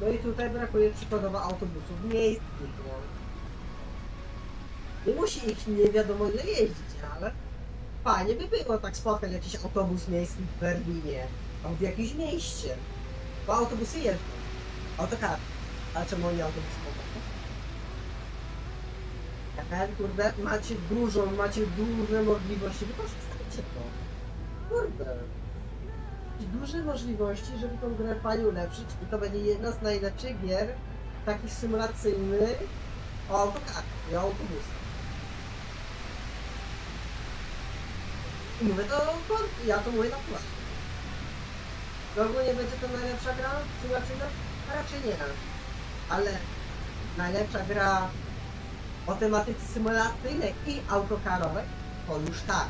No i tutaj brakuje przykładowo autobusów miejskich, no. Nie musi ich nie wiadomo ile jeździć, ale fajnie by było tak spotkać jakiś autobus miejski w Berlinie, albo w jakimś mieście. Bo autobusy jeżdżą. Autokar. Ale czemu nie autobus kurde, macie duże możliwości, wykorzystajcie to. Kurde. Duże możliwości, żeby tą grę fajnie ulepszyć i to będzie jedna z najlepszych gier takich symulacyjnych o autokarach i o autobusach. I mówię to, ja to mówię na poważnie. W ogóle będzie to najlepsza gra symulacyjna? Raczej nie. Ale najlepsza gra o tematyce symulacyjnej i autokarowej to już tak.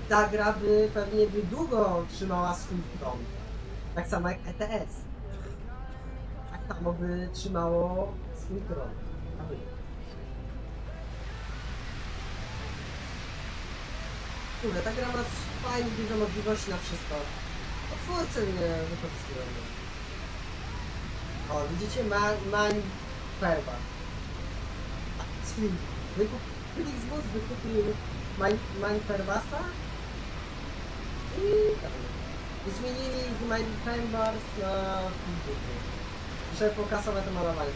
ta gra by pewnie długo trzymała swój tron. Tak samo jak ETS. Tak samo by trzymało swój tron. Kurde, ta gra ma fajnie dużo możliwości na wszystko. Twórcy mnie wykorzystują. O, widzicie? Man Ferba. Flixbus wykupił Man Ferbasa i zmienili z Mind Chambers na Flixbus. Żeby pokasowe to malowanie.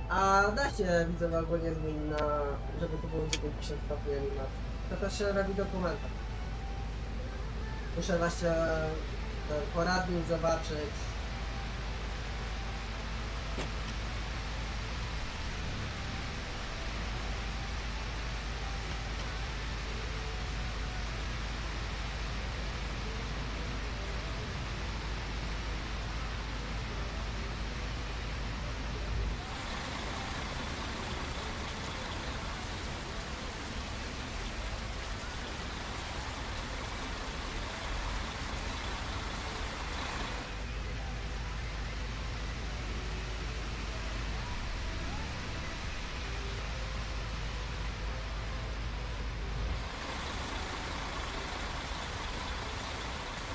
A da się widzę ogólnie zmienić na, żeby to było 90 stopni animacji. To też się robi dokumenta. Muszę właśnie poradnik zobaczyć.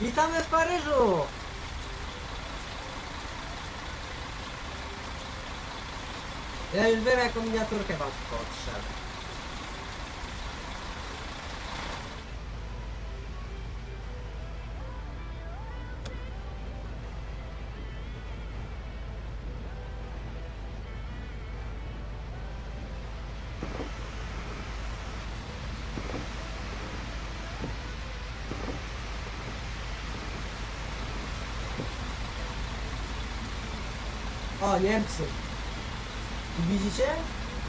Witamy w Paryżu! Ja już wiem, jaką miniaturkę wam potrzeba. O, Niemcy. Widzicie?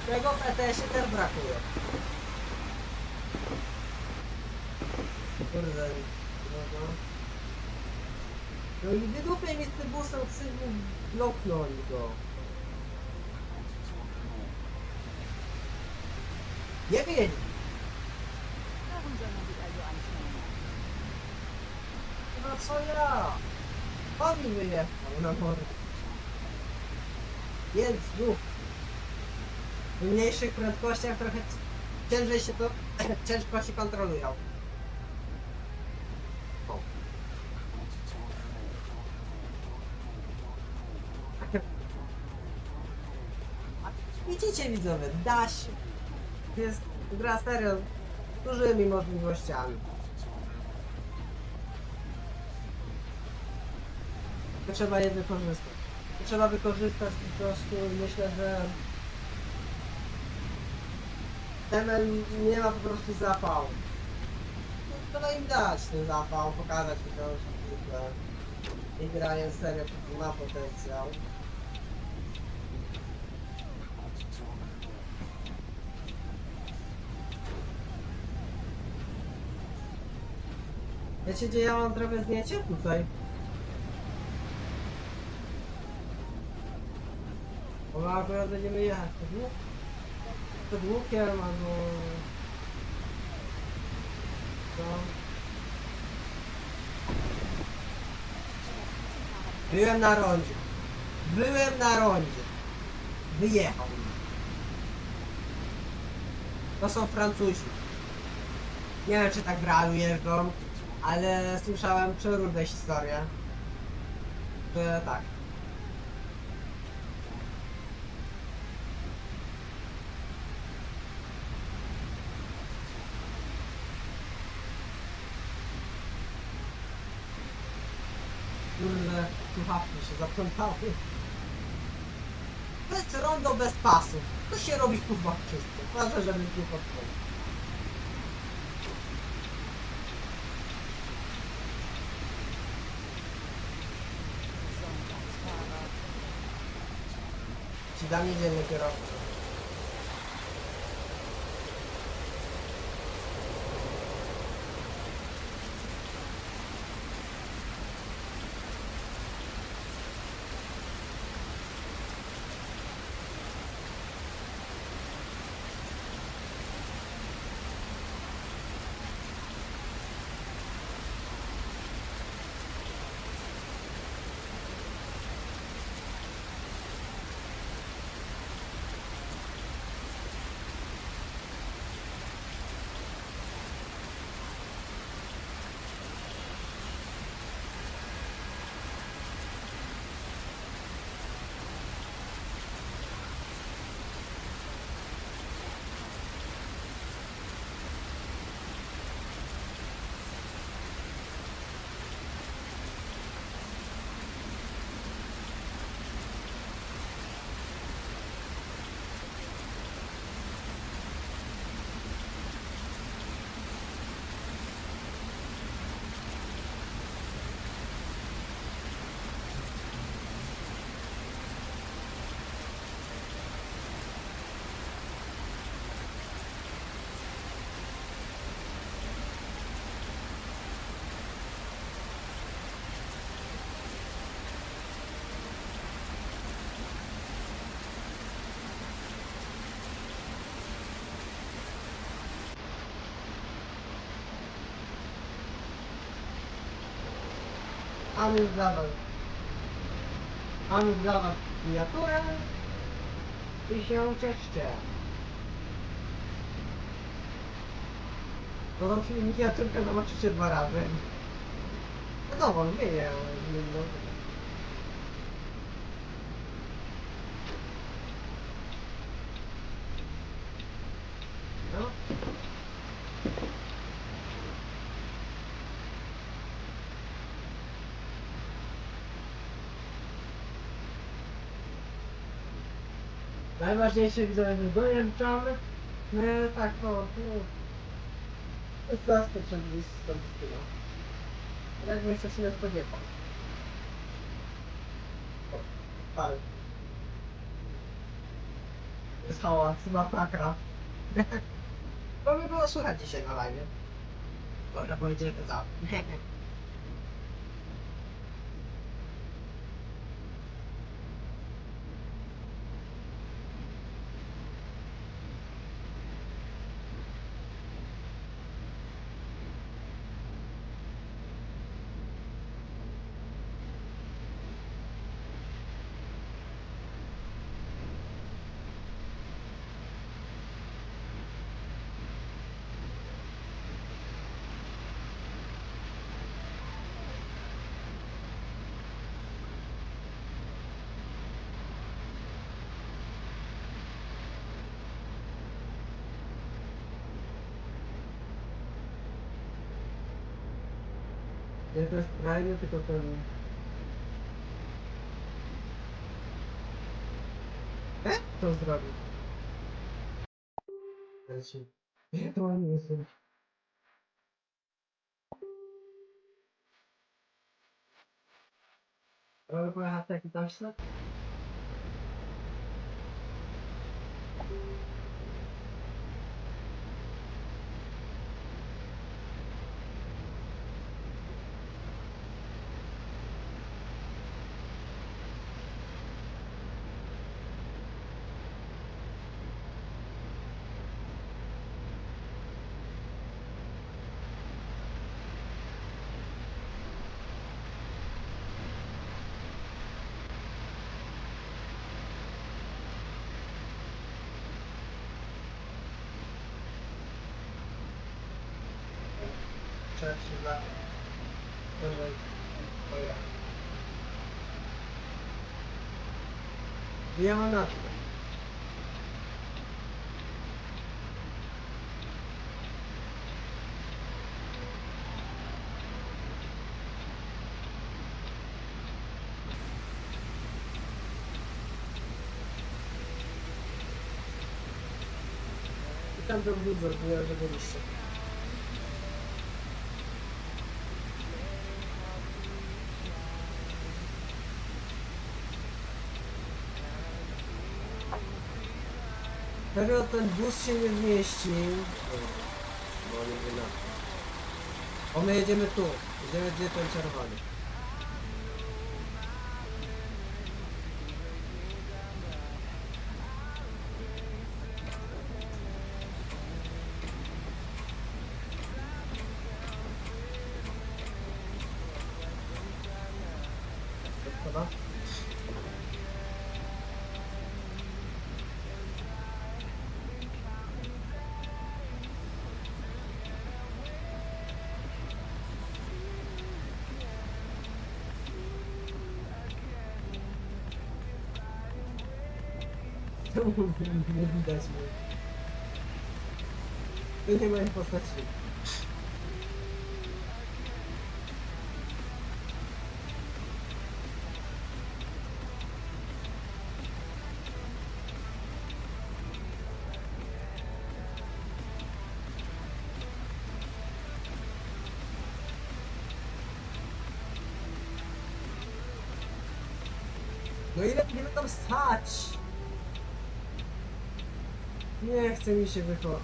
Tego w ETS-ie też brakuje. Kurde. No i wydupie mi z tym busem krzywym, bloknąli go. Nie wiem. Warum soll man sich also anstrengen? No co ja? On mi wyjechał na morze. Więc znów. W mniejszych prędkościach trochę ciężej się to, ciężko się kontrolują. O. Widzicie widzowie, da się. Jest gra serio z dużymi możliwościami. To trzeba je wykorzystać. To trzeba wykorzystać po prostu, myślę, że ML nie ma po prostu zapału. Trzeba im dać ten zapał, pokazać mi to, że i gra jest serio, ma potencjał. Wiecie, gdzie ja mam trochę zdjęcie? Tutaj. Bo akurat będziemy jechać pod łukiem albo... Co? Byłem na rondzie. Byłem na rondzie. Wyjechał. To są Francuzi. Nie wiem, czy tak w realu jeżdżą, ale słyszałem przeróżne historie. Że tak. Kurde, słuchawki się zaplątały. To jest rondo bez pasów. To się robi kurwa wszystko. Ważne, żeby nie podchodzić. Sonntagsfahrer. Ci dam niedzielny kierowcę. Mamy dla was miniaturę i się cieszcie. No czyli miniaturkę zobaczycie 2 razy. Wiadomo, zmienię. No. Najważniejsze widzowie, że dojeżdżamy. Tak no, to jest zaskoczenie z tego stylu. Jakbym się nie spodziewał. Ale jest hałas, masakra. To by było słychać dzisiaj na live. Można powiedzieć, że tak. Nie to jest krajnie, tylko ten... To zrobił. Nie, to nie jest. Ale pojechać taki tam ślad? Trzeci lat. Będę pojechał. Bijemy na to. Tam był wybór, że byliście. Pewnie ten bus się nie zmieści. Bo nie wiem na to. O, my jedziemy tu. Jedziemy gdzie ten czerwony. Dobra? Czemu nie widać mnie? Tu nie ma ich postaci. No ile będziemy tam stać? Nie chce mi się wychodło.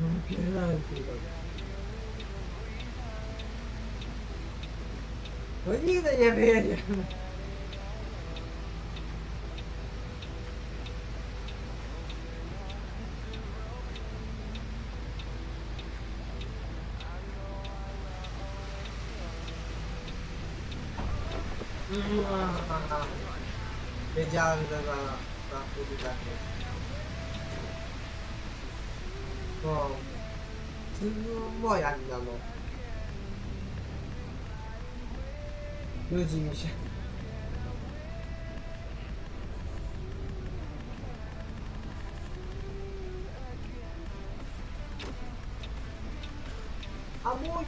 No wypierdałem chyba. No nigdy nie wyjedziemy. Wiedziałem, że na chudy tak jest. No. No, moja wina, no. Nudzi mi się. A mój...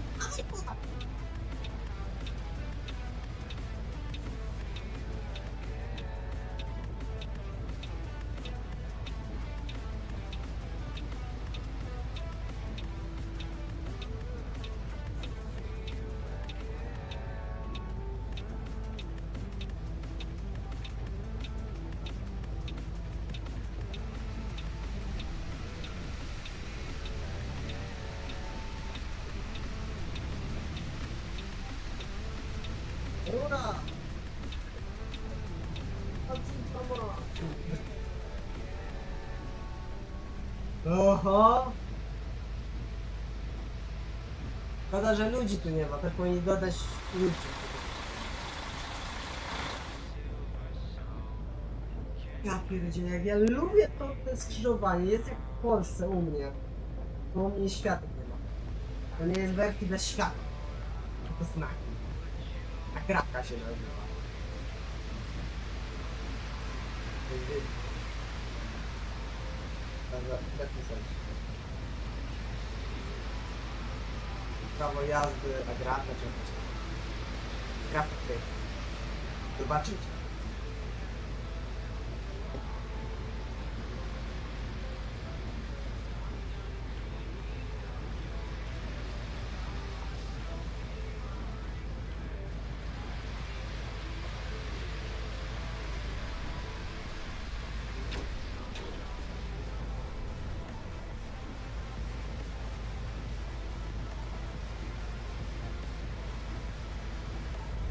Rura! Oho! Szkoda, że ludzi tu nie ma, też powinni dodać ludzi. Ja pierdzielę, jak ja lubię to skrzyżowanie, jest jak w Polsce u mnie. Bo u mnie światła nie ma. To nie jest werki bez światła. To znaki. A kratka się nazywa. Dobra, napisać. Prawo jazdy, a grata czy coś. Grata tutaj. Zobaczyć.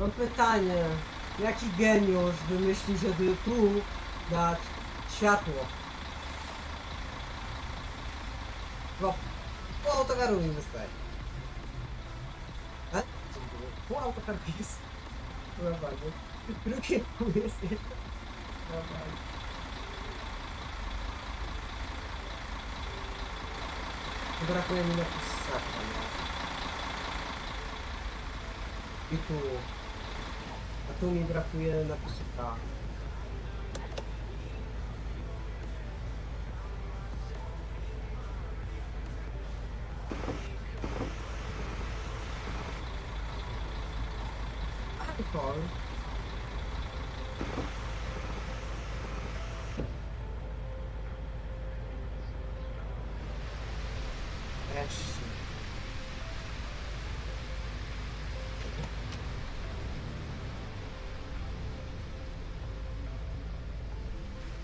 Mam pytanie, jaki geniusz wymyślił, żeby tu dać światło? Bo pół autokaru mi wystaje. A? Pół autokaru jest. Naprawdę. Drugie pół jest jedno. Naprawdę. Brakuje mi napisać. I tu. A tu mi brakuje napisu K. Alkohol. Wreszcie.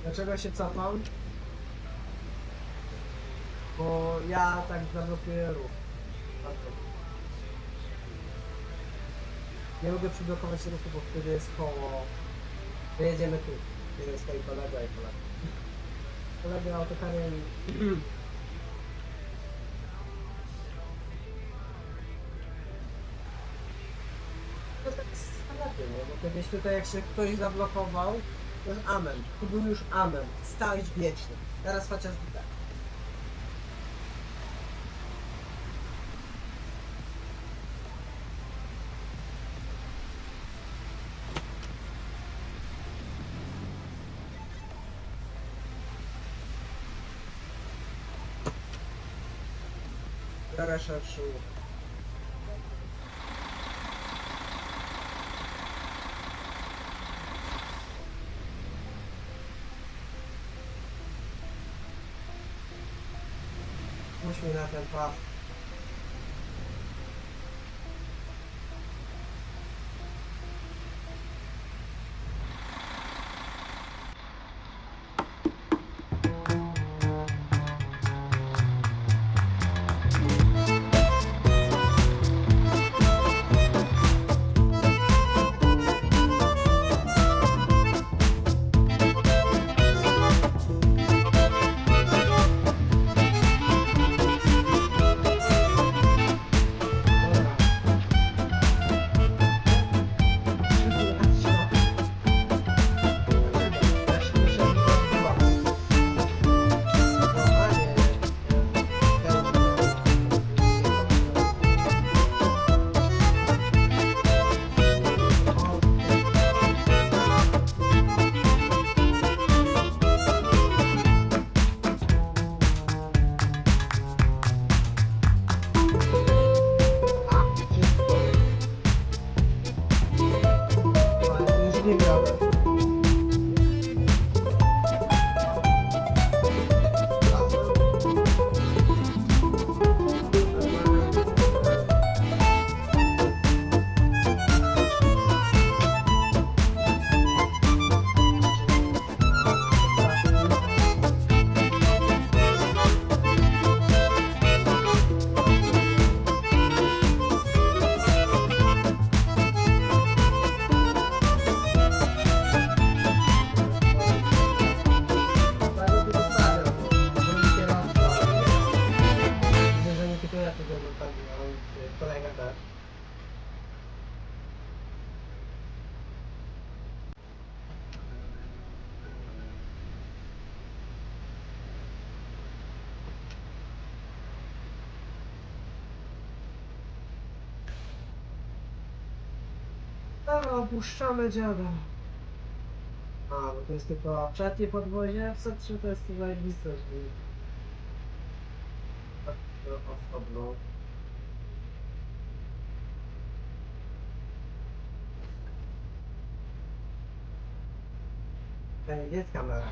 Dlaczego się cofam? Bo ja tak zablokuję ruch. Dlatego. Nie mogę przyblokować ruchu, bo wtedy jest koło. Wyjedziemy tu. Jeden stoi kolega i kolega. Kolega autokarem. To tak standardnie, nie? Bo kiedyś tutaj jak się ktoś zablokował, to jest amen. Tu był już amen. Stałeś wieczny. Teraz chociaż tak. Biorę szerszy łuk. Puść mi na ten pas. Nie grałem. Kolega też. Dobra, opuszczamy dziada. A, bo to jest tylko przednie podwozie, w C3 to jest to zajebiste, że tak to osobno. Gdzie jest kamera?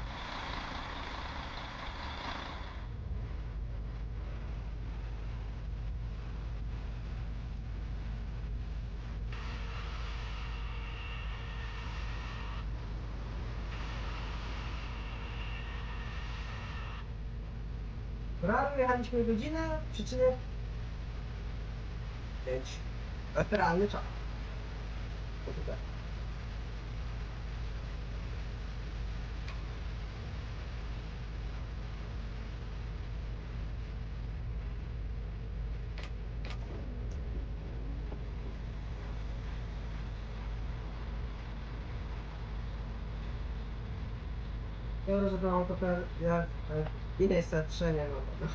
Rano jechaliśmy godzinę, przyczyny 5. Realny czas. To tutaj. Ja żeby mam to jak ile jest zatrzenie, no to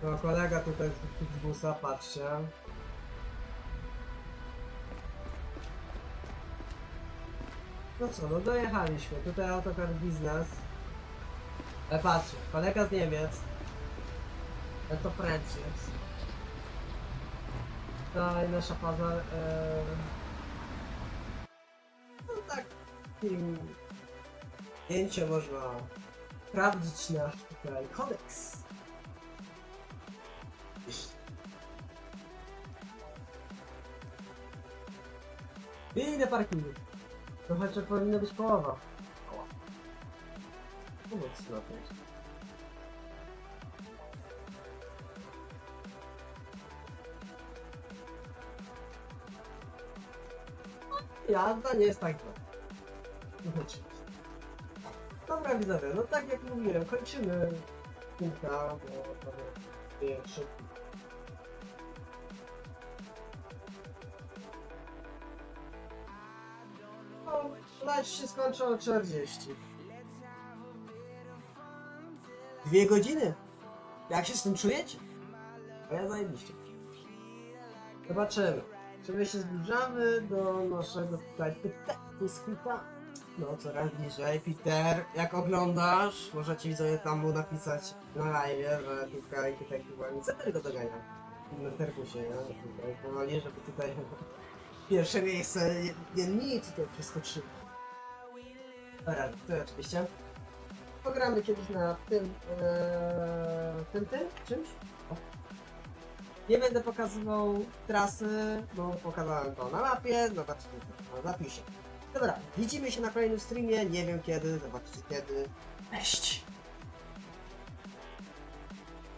No kolega tutaj z busa, patrzcie. No co, no dojechaliśmy. Tutaj autokar biznes. Ale patrzcie, kolega z Niemiec. Ale to French jest. Tutaj nasza faza. No tak. Zdjęcie można sprawdzić nasz tutaj kodeks. I ile parkingu? To chociaż powinno być połowa. Pomoc na to. Jazda nie jest tak zła. Dobra widzowie, no tak jak mówiłem, kończymy kilka, bo to jest szybko. No, live się skończy o 40. 2 godziny? Jak się z tym czujecie? A ja zajebiście. Zobaczymy. Czy my się zbliżamy do naszego tutaj pyta? No coraz bliżej. Peter, jak oglądasz, możecie widzowie tam mu napisać na live, że tutaj chyba nic go dogania. Na terkusie, nie? Tutaj powoli, żeby tutaj pierwsze miejsce nie tutaj przeskoczyło. Dobra, to oczywiście. Pogramy kiedyś na tym, czymś? O. Nie będę pokazywał trasy, bo pokazałem to na mapie, zobaczcie to na zapisie. Dobra, widzimy się na kolejnym streamie, nie wiem kiedy, zobaczcie kiedy. Cześć!